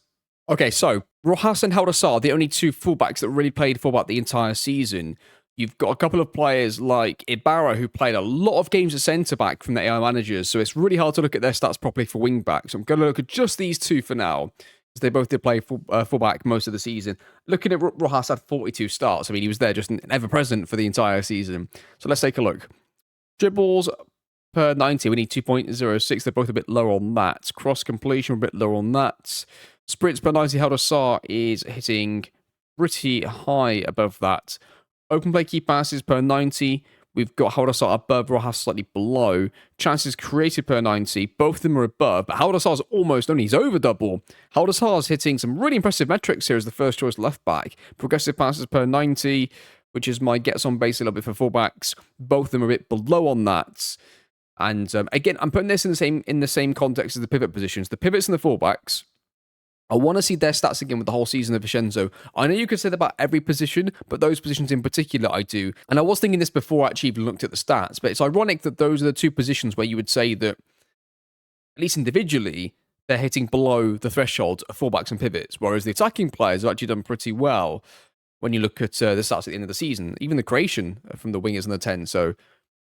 Okay, so Rojas and Haldasar, the only 2 fullbacks that really played fullback the entire season. You've got a couple of players like Ibarra who played a lot of games at centre-back from the AI managers, so it's really hard to look at their stats properly for wing-back. So I'm going to look at just these 2 for now, because they both did play fullback most of the season. Looking at Rojas had 42 starts. I mean, he was there just ever-present for the entire season. So let's take a look. Dribbles per 90, we need 2.06. They're both a bit lower on that. Cross-completion, a bit lower on that. Sprints per 90, Haldasar is hitting pretty high above that. Open play key passes per 90. We've got Haldasar above, Rojas slightly below. Chances created per 90. Both of them are above, but Haldasar's almost only. He's over double. Haldasar's hitting some really impressive metrics here as the first choice left back. Progressive passes per 90, which is my gets on base a little bit for fullbacks. Both of them are a bit below on that. And again, I'm putting this in the same context as the pivot positions. The pivots and the fullbacks, I want to see their stats again with the whole season of Vincenzo. I know you could say that about every position, but those positions in particular I do. And I was thinking this before I actually even looked at the stats, but it's ironic that those are the 2 positions where you would say that, at least individually, they're hitting below the threshold of fullbacks and pivots, whereas the attacking players have actually done pretty well when you look at the stats at the end of the season, even the creation from the wingers and the 10. So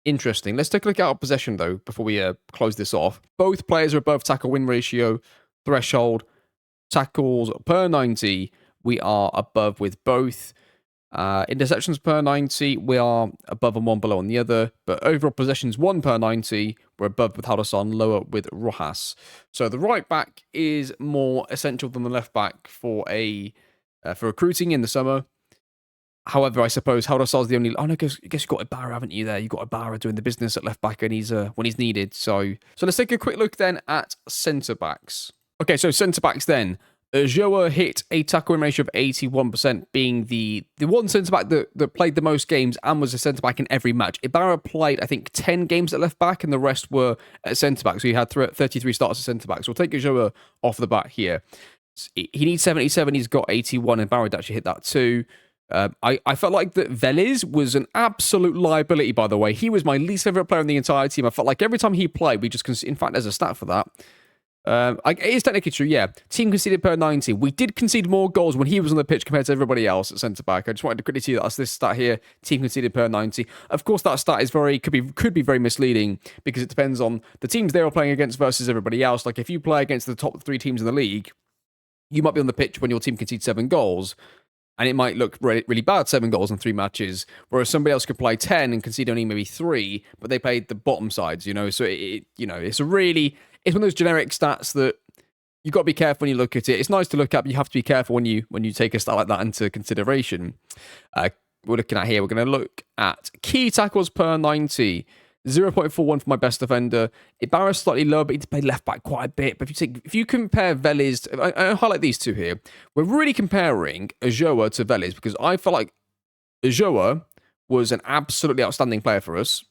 interesting. Let's take a look at our possession, though, before we close this off. Both players are above tackle win ratio, threshold. Tackles per 90, we are above with both. Interceptions per 90, we are above and 1 below on the other. But overall possessions 1 per 90, we're above with Haldasar and lower with Rojas. So the right back is more essential than the left back for recruiting in the summer. However, I suppose Haldasar's the only... Oh, no, I guess you've got Ibarra, haven't you, there? You've got Ibarra doing the business at left back and when he's needed. So let's take a quick look then at centre-backs. Okay, so centre-backs then. Joa hit a tackle win ratio of 81%, being the one centre-back that played the most games and was a centre-back in every match. Ibarra played, I think, 10 games at left-back, and the rest were at centre-back, so he had 33 starts at centre-back. So we'll take Joa off the bat here. He needs 77, he's got 81, and Ibarra actually hit that too. I felt like that Vélez was an absolute liability, by the way. He was my least favourite player in the entire team. I felt like every time he played, in fact, there's a stat for that. It is technically true, yeah. Team conceded per 90. We did concede more goals when he was on the pitch compared to everybody else at centre-back. I just wanted to quickly see that's this stat here. Team conceded per 90. Of course, that stat is could be very misleading because it depends on the teams they were playing against versus everybody else. Like, if you play against the top 3 teams in the league, you might be on the pitch when your team concedes 7 goals. And it might look really, really bad, 7 goals in 3 matches, whereas somebody else could play 10 and concede only maybe 3, but they played the bottom sides, So it's one of those generic stats that you've got to be careful when you look at it. It's nice to look up. You have to be careful when you take a stat like that into consideration. We're looking at here. We're going to look at key tackles per 90. 0.41 for my best defender. Ibarra's slightly lower, but he played left back quite a bit. But if you compare Vélez, I highlight these two here. We're really comparing Ulloa to Vélez because I felt like Ulloa was an absolutely outstanding player for us,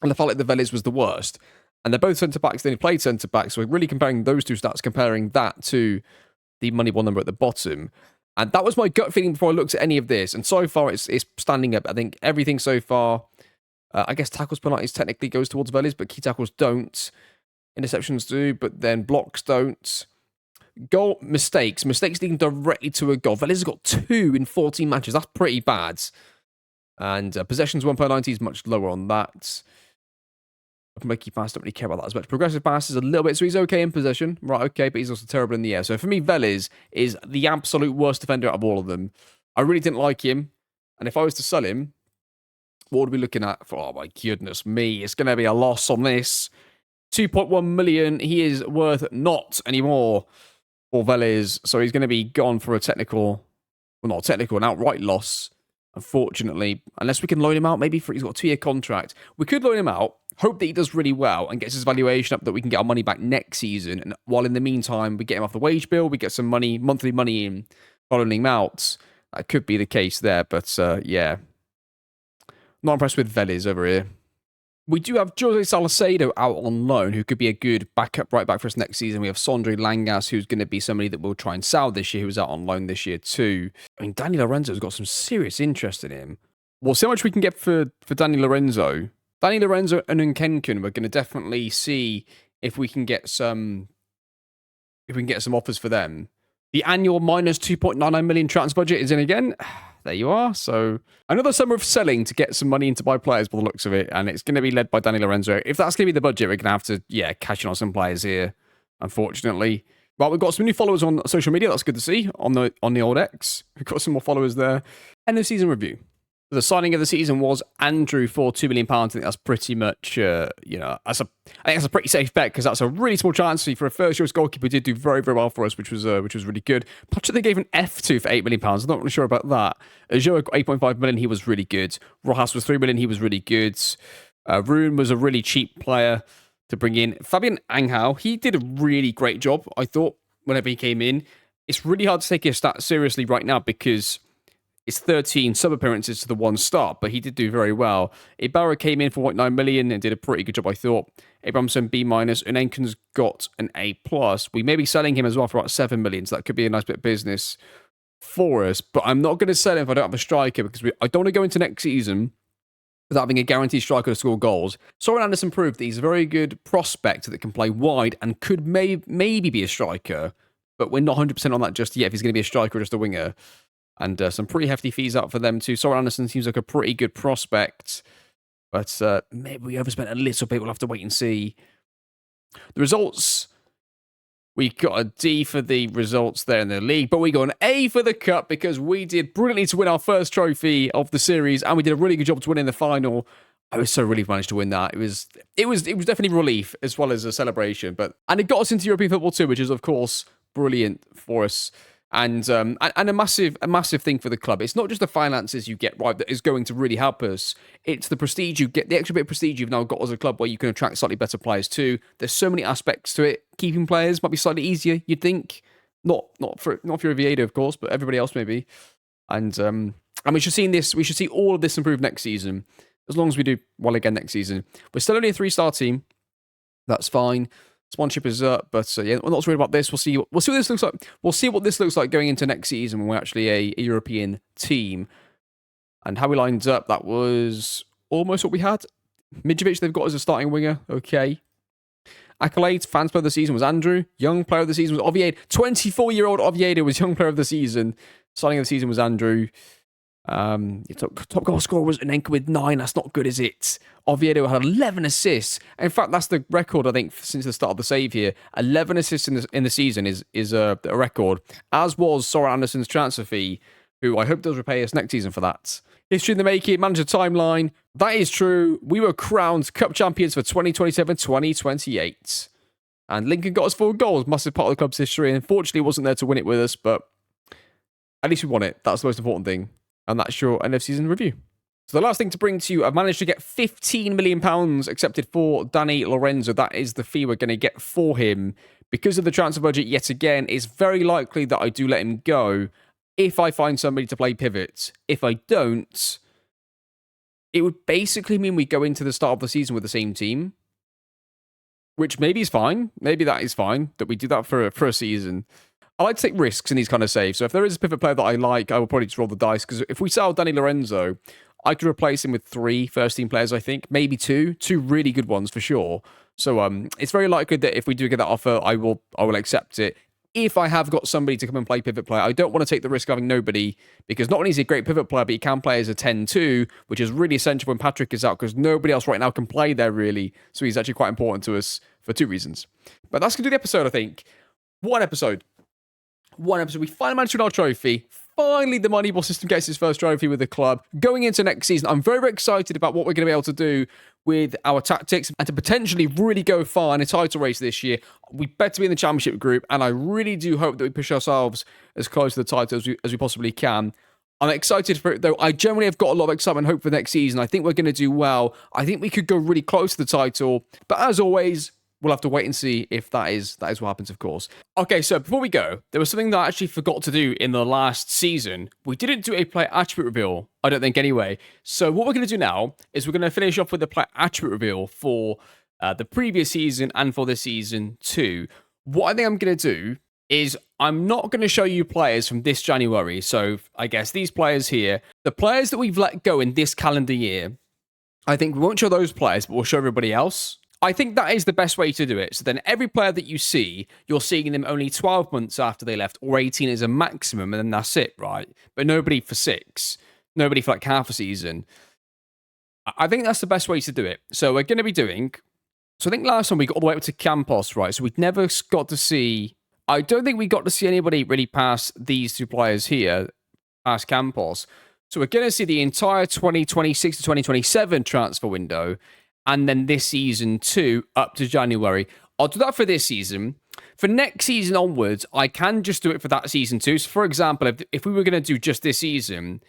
and I felt like the Vélez was the worst. And they're both centre backs. They played centre backs. So we're really comparing those two stats, comparing that to the Moneyball number at the bottom. And that was my gut feeling before I looked at any of this. And so far, it's standing up. I think everything so far. I guess tackles per 90 technically goes towards Vélez, but key tackles don't. Interceptions do, but then blocks don't. Goal mistakes leading directly to a goal. Vélez has got 2 in 14 matches. That's pretty bad. And possessions 1 per 90 is much lower on that. Key passes, don't really care about that as much. Progressive passes a little bit, so he's okay in possession. Right, okay, but he's also terrible in the air. So for me, Vélez is the absolute worst defender out of all of them. I really didn't like him. And if I was to sell him, what would we be looking at? Oh my goodness me, it's going to be a loss on this. 2.1 million, he is worth not anymore for Vélez. So he's going to be gone for a technical, well not technical, an outright loss, unfortunately. Unless we can loan him out, maybe he's got a 2-year contract. We could loan him out, hope that he does really well and gets his valuation up that we can get our money back next season. And while in the meantime, we get him off the wage bill, we get some money, monthly money in, following him out. That could be the case there, but yeah. Not impressed with Vélez over here. We do have Jose Salcedo out on loan, who could be a good backup right back for us next season. We have Sondre Langas, who's going to be somebody that we'll try and sell this year, who was out on loan this year too. I mean, Danny Lorenzo's got some serious interest in him. We'll see how much we can get for Danny Lorenzo. Danny Lorenzo and Nkenken, we're going to definitely see if we can get some offers for them. The annual minus 2.99 million transfer budget is in again. There you are. So another summer of selling to get some money in to buy players by the looks of it. And it's going to be led by Danny Lorenzo. If that's going to be the budget, we're going to have to, cash in on some players here, unfortunately. Well, we've got some new followers on social media. That's good to see on the old X. We've got some more followers there. End of season review. The signing of the season was Andrew for £2 million. I think that's pretty much, I think that's a pretty safe bet because that's a really small chance for a first-choice goalkeeper who did do very, very well for us, which was really good. Patrick they gave an F to for £8 million. I'm not really sure about that. Joe got 8.5 million. He was really good. Rojas was 3 million. He was really good. Rune was a really cheap player to bring in. Fabian Angel, he did a really great job, I thought, whenever he came in. It's really hard to take his stats seriously right now because it's 13 sub-appearances to the 1 start, but he did do very well. Ibarra came in for 0.9 million and did a pretty good job, I thought. Abramson, B-, Unenken's got an A+. We may be selling him as well for about 7 million, so that could be a nice bit of business for us. But I'm not going to sell him if I don't have a striker, because I don't want to go into next season without having a guaranteed striker to score goals. Soren Anderson proved that he's a very good prospect that can play wide and could maybe be a striker, but we're not 100% on that just yet if he's going to be a striker or just a winger. And some pretty hefty fees out for them too. Soren Anderson seems like a pretty good prospect. But maybe we overspent a little bit. We'll have to wait and see. The results. We got a D for the results there in the league. But we got an A for the cup because we did brilliantly to win our first trophy of the series. And we did a really good job to win in the final. I was so relieved we managed to win that. It was definitely relief as well as a celebration. And it got us into European football too, which is, of course, brilliant for us. And a massive thing for the club. It's not just the finances you get right that is going to really help us. It's the prestige you get, the extra bit of prestige you've now got as a club where you can attract slightly better players too. There's so many aspects to it. Keeping players might be slightly easier, you'd think. Not for Oviedo, of course, but everybody else maybe. And we should see all of this improve next season. As long as we do well again next season. We're still only a 3-star team. That's fine. Sponsorship is up, but we're not worried about this. We'll see what this looks like. We'll see what this looks like going into next season when we're actually a European team. And how we lined up, that was almost what we had. Mitrovic, they've got as a starting winger. Okay. Accolades, fans player of the season was Andrew. Young player of the season was Oviedo. 24-year-old Oviedo was young player of the season. Starting of the season was Andrew. Top goal scorer was Unenken with 9. That's not good, is it? Oviedo had 11 assists. In fact, that's the record, I think, since the start of the save here. 11 assists in the season is a record, as was Soren Anderson's transfer fee. who I hope does repay us next season for that. History in the making, manager timeline. That is true. We were crowned cup champions for 2027-2028. And Lincoln got us 4 goals, massive part of the club's history. And unfortunately, wasn't there to win it with us, but at least we won it. That's the most important thing. And that's your end of season review. So the last thing to bring to you, I've managed to get £15 million accepted for Danny Lorenzo. That is the fee we're going to get for him. Because of the transfer budget, yet again, it's very likely that I do let him go if I find somebody to play pivot. If I don't, it would basically mean we go into the start of the season with the same team, which maybe is fine. Maybe that is fine, that we do that for a season. I like to take risks in these kind of saves. So if there is a pivot player that I like, I will probably just roll the dice. Because if we sell Danny Lorenzo, I could replace him with 3 first-team players, I think. Maybe 2. 2 really good ones, for sure. So it's very likely that if we do get that offer, I will accept it. If I have got somebody to come and play pivot player, I don't want to take the risk of having nobody, because not only is he a great pivot player, but he can play as a 10-2, which is really essential when Patrick is out, because nobody else right now can play there, really. So he's actually quite important to us for 2 reasons. But that's going to do the episode, I think. One episode. We finally managed to win our trophy. Finally, the Moneyball system gets its first trophy with the club. Going into next season, I'm very, very excited about what we're going to be able to do with our tactics and to potentially really go far in a title race this year. We better be in the championship group, and I really do hope that we push ourselves as close to the title as we possibly can. I'm excited for it, though. I generally have got a lot of excitement and hope for next season. I think we're going to do well. I think we could go really close to the title. But as always, we'll have to wait and see if that is what happens, of course. Okay, so before we go, there was something that I actually forgot to do in the last season. We didn't do a player attribute reveal, I don't think anyway. So what we're going to do now is we're going to finish off with the player attribute reveal for the previous season and for this season too. What I think I'm going to do is I'm not going to show you players from this January. So I guess these players here, the players that we've let go in this calendar year, I think we won't show those players, but we'll show everybody else. I think that is the best way to do it. So then every player that you see, you're seeing them only 12 months after they left, or 18 is a maximum, and then that's it, right? But nobody for 6. Nobody for like half a season. I think that's the best way to do it. So we're going to be doing... So I think last time we got all the way up to Campos, right? So we'd never got to see... I don't think we got to see anybody really past these 2 players here, past Campos. So we're going to see the entire 2026 to 2027 transfer window, and then this season too, up to January. I'll do that for this season. For next season onwards, I can just do it for that season too. So for example, if we were going to do just this season,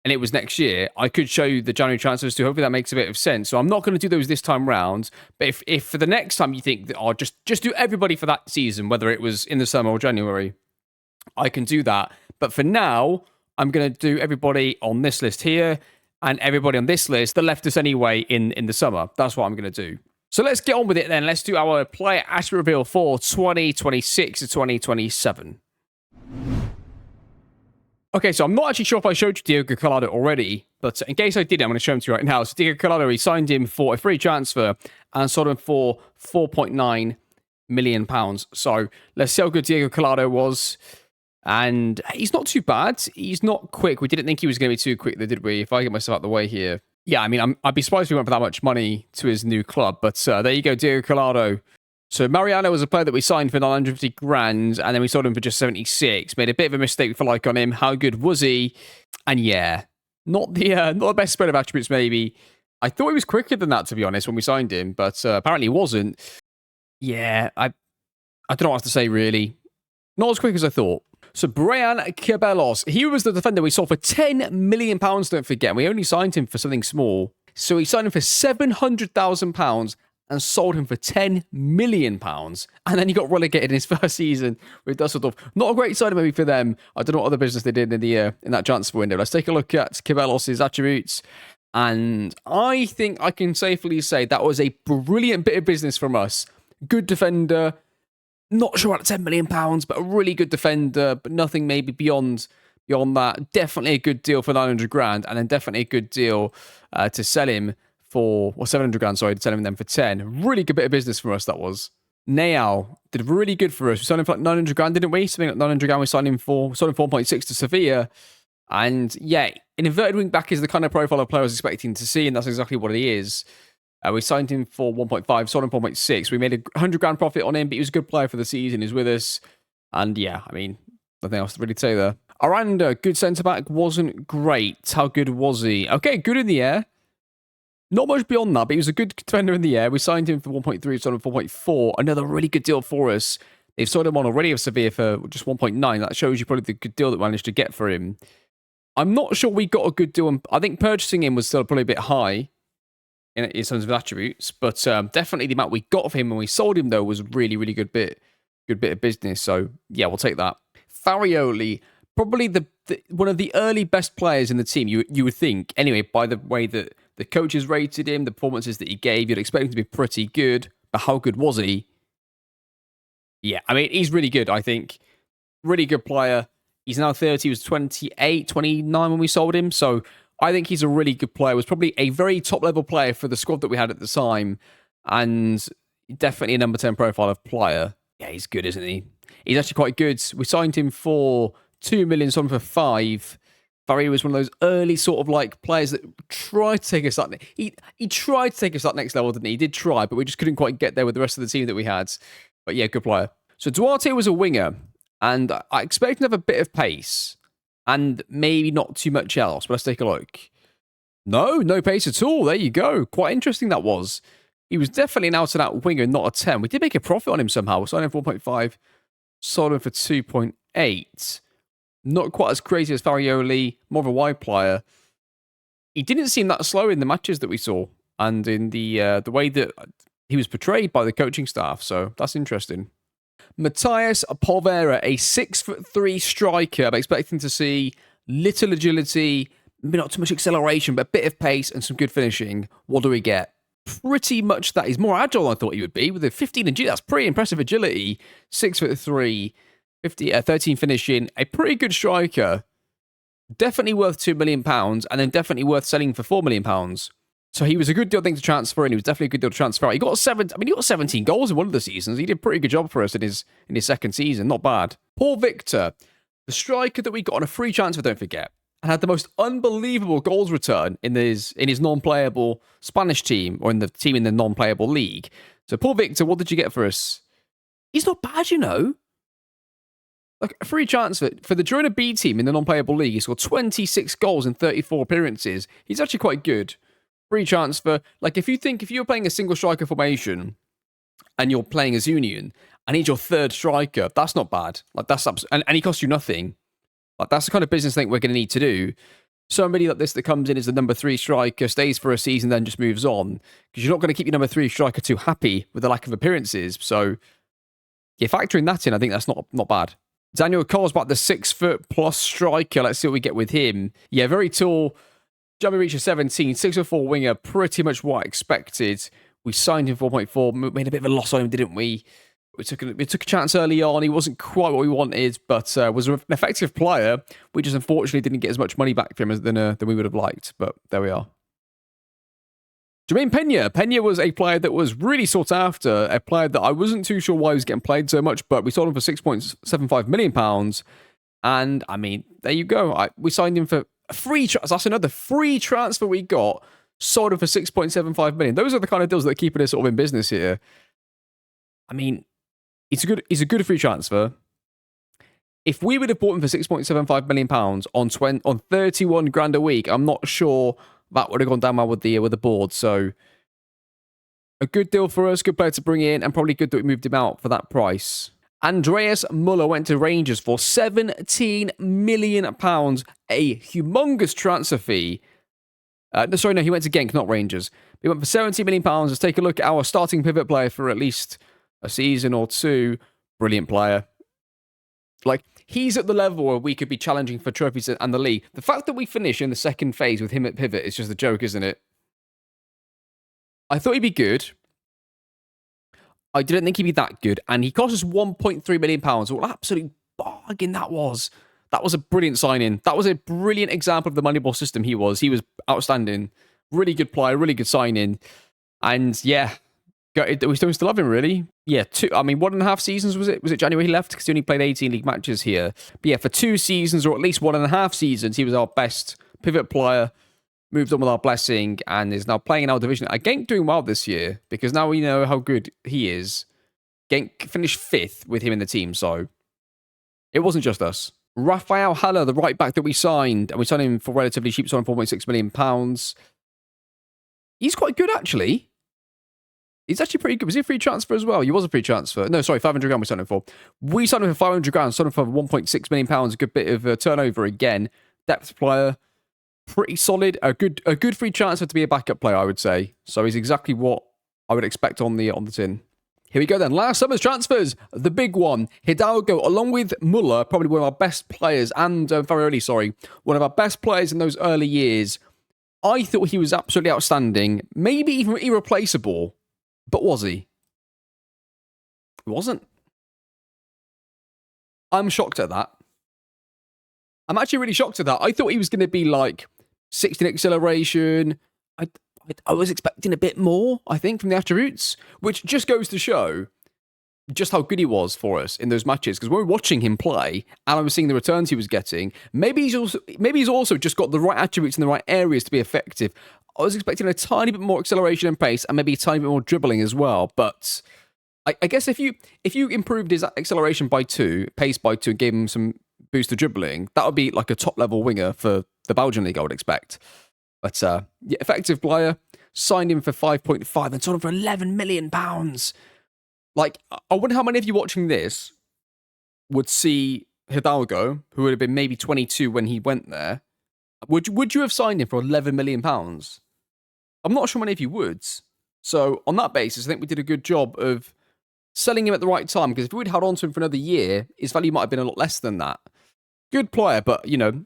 and it was next year, I could show you the January transfers too. Hopefully that makes a bit of sense. So I'm not going to do those this time round. But if for the next time you think that I'll just do everybody for that season, whether it was in the summer or January, I can do that. But for now, I'm going to do everybody on this list here, and everybody on this list that left us anyway in the summer. That's what I'm going to do. So let's get on with it then. Let's do our player attribute reveal for 2026 to 2027. Okay, so I'm not actually sure if I showed you Diego Collado already, but in case I did, I'm going to show him to you right now. So Diego Collado, he signed him for a free transfer and sold him for £4.9 million. So let's see how good Diego Collado was. And he's not too bad. He's not quick. We didn't think he was going to be too quick, though, did we? If I get myself out of the way here. Yeah, I mean, I'd be surprised if he went for that much money to his new club. But there you go, Diego Collado. So Mariano was a player that we signed for 950 grand, and then we sold him for just 76. Made a bit of a mistake for like on him. How good was he? And yeah, not the best spread of attributes, maybe. I thought he was quicker than that, to be honest, when we signed him. But apparently he wasn't. Yeah, I don't know what to say, really. Not as quick as I thought. So Brian Cabellos, he was the defender we sold for £10 million, don't forget. We only signed him for something small. So we signed him for £700,000 and sold him for £10 million. And then he got relegated in his first season with Dusseldorf. Not a great signing maybe for them. I don't know what other business they did in that transfer window. Let's take a look at Cabellos' attributes. And I think I can safely say that was a brilliant bit of business from us. Good defender. Not sure about £10 million, but a really good defender, but nothing maybe beyond that. Definitely a good deal for 900 grand, and then definitely a good deal to sell him for, 700 grand, sorry, to sell him then for 10. Really good bit of business for us, that was. Nayal did really good for us. We signed him for like 900 grand, didn't we? Something like 900 grand we signed him for. Sold him 4.6 to Sevilla. And yeah, an inverted wing back is the kind of profile of player I was expecting to see, and that's exactly what he is. We signed him for 1.5, sold him 4.6. We made a 100 grand profit on him, but he was a good player for the season. He's with us. And yeah, I mean, nothing else to really say there. Aranda, good centre-back, wasn't great. How good was he? Okay, good in the air. Not much beyond that, but he was a good defender in the air. We signed him for 1.3, signed him for 4.4. Another really good deal for us. They've sold him on already of Sevilla for just 1.9. That shows you probably the good deal that we managed to get for him. I'm not sure we got a good deal. I think purchasing him was still probably a bit high in terms of attributes, but definitely the amount we got for him when we sold him, though, was a really, really good bit of business. So, yeah, we'll take that. Farioli, probably the one of the early best players in the team, you would think. Anyway, by the way that the coaches rated him, the performances that he gave, you'd expect him to be pretty good. But how good was he? Yeah, I mean, he's really good, I think. Really good player. He's now 30. He was 28, 29 when we sold him. So I think he's a really good player. Was probably a very top-level player for the squad that we had at the time. And definitely a number 10 profile of player. Yeah, he's good, isn't he? He's actually quite good. We signed him for 2 million, sold him for 5. Barry was one of those early sort of like players that tried to take us that. He tried to take us that next level, didn't he? He did try, but we just couldn't quite get there with the rest of the team that we had. But yeah, good player. So Duarte was a winger, and I expect him to have a bit of pace, and maybe not too much else. But let's take a look. No pace at all. There you go. Quite interesting that was. He was definitely an out-and-out winger, not a 10. We did make a profit on him somehow. We signed him for 1.5, sold him for 2.8. Not quite as crazy as Farioli, more of a wide player. He didn't seem that slow in the matches that we saw, and in the way that he was portrayed by the coaching staff. So that's interesting. Matthias Polvera, a 6'3" striker. I'm expecting to see little agility, maybe not too much acceleration, but a bit of pace and some good finishing. What do we get? Pretty much that. He's more agile than I thought he would be. With a 15 agility, that's pretty impressive agility. 6'3". 13 finishing, a pretty good striker. Definitely worth £2 million, and then definitely worth selling for £4 million. So he was a good deal thing to transfer, and he was definitely a good deal to transfer. He got 17 goals in one of the seasons. He did a pretty good job for us in his second season. Not bad. Paul Victor, the striker that we got on a free transfer, don't forget, and had the most unbelievable goals return in his non-playable Spanish team, or in the team in the non-playable league. So Paul Victor, what did you get for us? He's not bad, you know. Like a free transfer for the Girona B team in the non-playable league. He scored 26 goals in 34 appearances. He's actually quite good. Free transfer. Like if you're playing a single striker formation and you're playing as Union and he's your third striker, that's not bad. Like and he costs you nothing. Like that's the kind of business thing we're going to need to do. Somebody like this that comes in as the number 3 striker, stays for a season, then just moves on, because you're not going to keep your number 3 striker too happy with the lack of appearances. So yeah, factoring that in, I think that's not bad. Daniel Colesbach, the 6'+ striker. Let's see what we get with him. Yeah, very tall. Jumping reach of 17, 6'4" winger. Pretty much what I expected. We signed him 4.4. Made a bit of a loss on him, didn't we? We took a chance early on. He wasn't quite what we wanted, but was an effective player. We just unfortunately didn't get as much money back from him than we would have liked. But there we are. Jermaine Pena. Pena was a player that was really sought after, a player that I wasn't too sure why he was getting played so much, but we sold him for £6.75 million. And, I mean, there you go. We signed him for a free transfer. That's another free transfer we got, sold him for £6.75 million. Those are the kind of deals that are keeping us sort of in business here. I mean, it's a good free transfer. If we would have bought him for £6.75 million on 31 grand a week, I'm not sure that would have gone down well with the board. So a good deal for us, good player to bring in, and probably good that we moved him out for that price. Andreas Muller went to Rangers for £17 million, a humongous transfer fee. He went to Genk, not Rangers. He went for £17 million. Let's take a look at our starting pivot player for at least a season or two. Brilliant player. Like, he's at the level where we could be challenging for trophies and the league. The fact that we finish in the second phase with him at pivot is just a joke, isn't it? I thought he'd be good. I didn't think he'd be that good. And he cost us £1.3 million. What an absolute bargain that was. That was a brilliant signing. That was a brilliant example of the Moneyball system he was. He was outstanding. Really good player, really good signing. And yeah, we still love him, really. Yeah, 1.5 seasons was it? Was it January he left? Because he only played 18 league matches here. But yeah, for 2 seasons, or at least 1.5 seasons, he was our best pivot player. Moved on with our blessing and is now playing in our division. Genk doing well this year because now we know how good he is. Genk finished 5th with him in the team, so it wasn't just us. Raphael Haller, the right back that we signed, and we signed him for relatively cheap, signed £4.6 million. He's quite good, actually. He's actually pretty good. Was he a free transfer as well? He was a free transfer. No, sorry, 500 grand we signed him for. We signed him for 500 grand, signed him for £1.6 million. A good bit of turnover again. Depth player. Pretty solid. A good free transfer to be a backup player, I would say. So he's exactly what I would expect on the tin. Here we go then. Last summer's transfers. The big one. Hidalgo, along with Muller, probably one of our best players, and Farrelly, one of our best players in those early years. I thought he was absolutely outstanding. Maybe even irreplaceable. But was he? He wasn't. I'm shocked at that. I'm actually really shocked at that. I thought he was going to be like 16 acceleration. I was expecting a bit more, I think, from the attributes, which just goes to show just how good he was for us in those matches. Because when we were watching him play, and I was seeing the returns he was getting, maybe he's also just got the right attributes in the right areas to be effective. I was expecting a tiny bit more acceleration and pace, and maybe a tiny bit more dribbling as well. But I guess if you improved his acceleration by 2, pace by 2, and gave him some boost to dribbling, that would be like a top-level winger for the Belgian league, I would expect. But yeah, effective player, signed him for 5.5 and sold him for £11 million. Like, I wonder how many of you watching this would see Hidalgo, who would have been maybe 22 when he went there. Would you have signed him for £11 million? I'm not sure many of you would. So on that basis, I think we did a good job of selling him at the right time, because if we'd held on to him for another year, his value might have been a lot less than that. Good player, but, you know,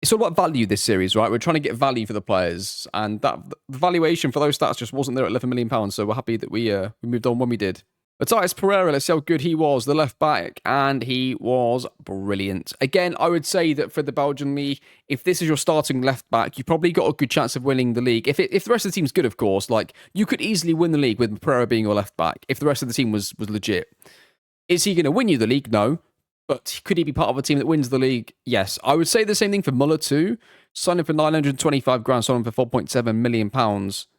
it's all about value this series, right? We're trying to get value for the players, and that the valuation for those stats just wasn't there at £11 million, so we're happy that we moved on when we did. Matthias Pereira, let's see how good he was, the left back, and he was brilliant. Again, I would say that for the Belgian league, if this is your starting left back, you probably got a good chance of winning the league. If the rest of the team's good, of course, like, you could easily win the league with Pereira being your left back, if the rest of the team was legit. Is he going to win you the league? No. But could he be part of a team that wins the league? Yes. I would say the same thing for Muller too. Signed him for 925 grand, signed him for £4.7 million.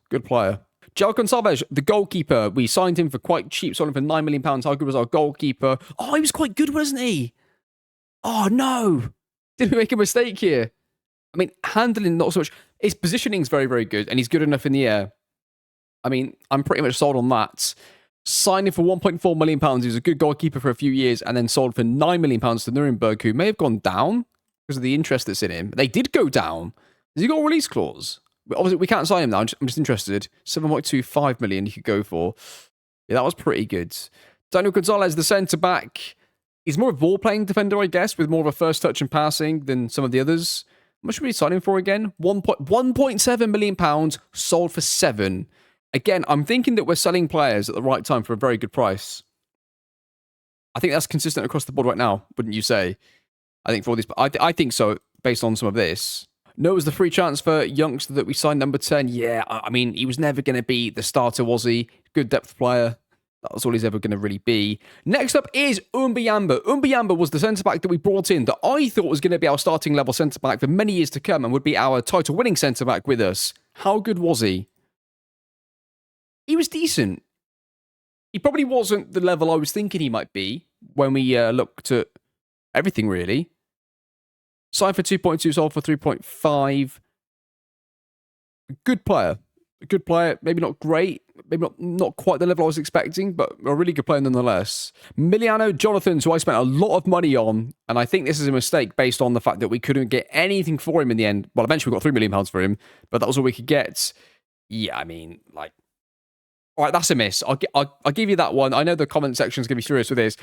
Good player. João Gonçalves, the goalkeeper, we signed him for quite cheap, signed him for £9 million. How good was our goalkeeper? Oh, he was quite good, wasn't he? Oh, no. Did we make a mistake here? I mean, handling, not so much. His positioning is very, very good, and he's good enough in the air. I mean, I'm pretty much sold on that. Signed him for £1.4 million. He was a good goalkeeper for a few years, and then sold for £9 million to Nuremberg, who may have gone down because of the interest that's in him. They did go down. Has he got a release clause? Obviously, we can't sign him now. I'm just interested. 7.25 million he could go for. Yeah, that was pretty good. Daniel Gonzalez, the centre-back. He's more of a ball-playing defender, I guess, with more of a first touch and passing than some of the others. How much should we sign him for again? £1.7 million, sold for 7. Again, I'm thinking that we're selling players at the right time for a very good price. I think that's consistent across the board right now, wouldn't you say? I think for all these, I think so, based on some of this. No, it was the free transfer youngster that we signed, number 10. Yeah, I mean, he was never going to be the starter, was he? Good depth player. That was all he's ever going to really be. Next up is Umbiyamba. Umbiyamba was the centre-back that we brought in that I thought was going to be our starting level centre-back for many years to come and would be our title-winning centre-back with us. How good was he? He was decent. He probably wasn't the level I was thinking he might be when we looked at everything, really. Signed for 2.2, sold for 3.5. Good player. A good player. Maybe not great. Maybe not quite the level I was expecting, but a really good player nonetheless. Miliano Jonathans, who I spent a lot of money on, and I think this is a mistake based on the fact that we couldn't get anything for him in the end. Well, eventually we got £3 million for him, but that was all we could get. Yeah, I mean, like... All right, that's a miss. I'll give you that one. I know the comment section is going to be furious with this.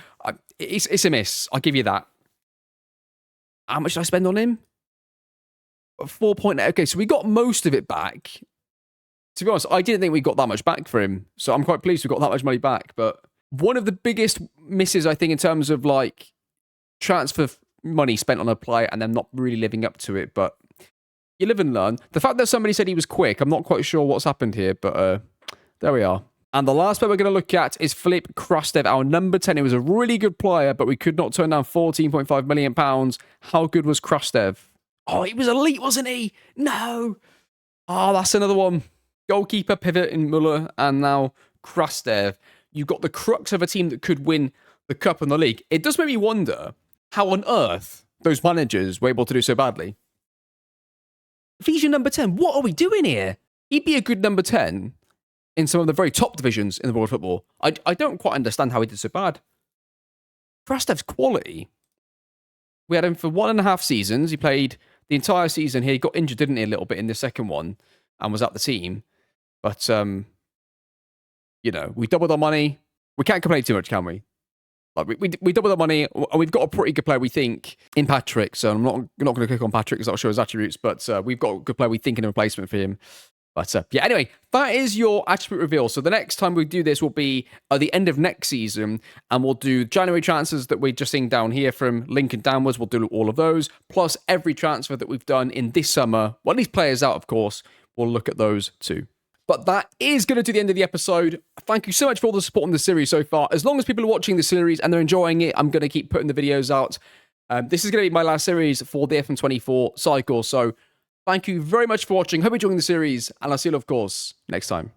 It's a miss. I'll give you that. How much did I spend on him? 4.8. Okay, so we got most of it back. To be honest, I didn't think we got that much back for him. So I'm quite pleased we got that much money back. But one of the biggest misses, I think, in terms of like transfer money spent on a player and them not really living up to it. But you live and learn. The fact that somebody said he was quick, I'm not quite sure what's happened here. But there we are. And the last player we're going to look at is Filip Krastev, our number 10. He was a really good player, but we could not turn down £14.5 million. How good was Krastev? Oh, he was elite, wasn't he? No. Oh, that's another one. Goalkeeper, pivot in Muller, and now Krastev. You've got the crux of a team that could win the cup and the league. It does make me wonder how on earth those managers were able to do so badly. If he's your number 10, what are we doing here? He'd be a good number 10 in some of the very top divisions in the world of football. I don't quite understand how he did so bad. Krastev's quality. We had him for 1.5 seasons. He played the entire season here. He got injured, didn't he, a little bit in the second one and was out the team. But, you know, we doubled our money. We can't complain too much, can we? Like we doubled our money, and we've got a pretty good player, we think, in Patrick. So I'm not going to click on Patrick because I'll show his attributes, but we've got a good player, we think, in a replacement for him. But yeah, anyway, that is your attribute reveal. So the next time we do this will be at the end of next season, and we'll do January transfers that we're just seeing down here from Lincoln downwards. We'll do all of those, plus every transfer that we've done in this summer. Well, these players out, of course, we'll look at those too. But that is going to do the end of the episode. Thank you so much for all the support on the series so far. As long as people are watching the series and they're enjoying it, I'm going to keep putting the videos out. This is going to be my last series for the FM24 cycle. So thank you very much for watching. Hope you're enjoying the series, and I'll see you, of course, next time.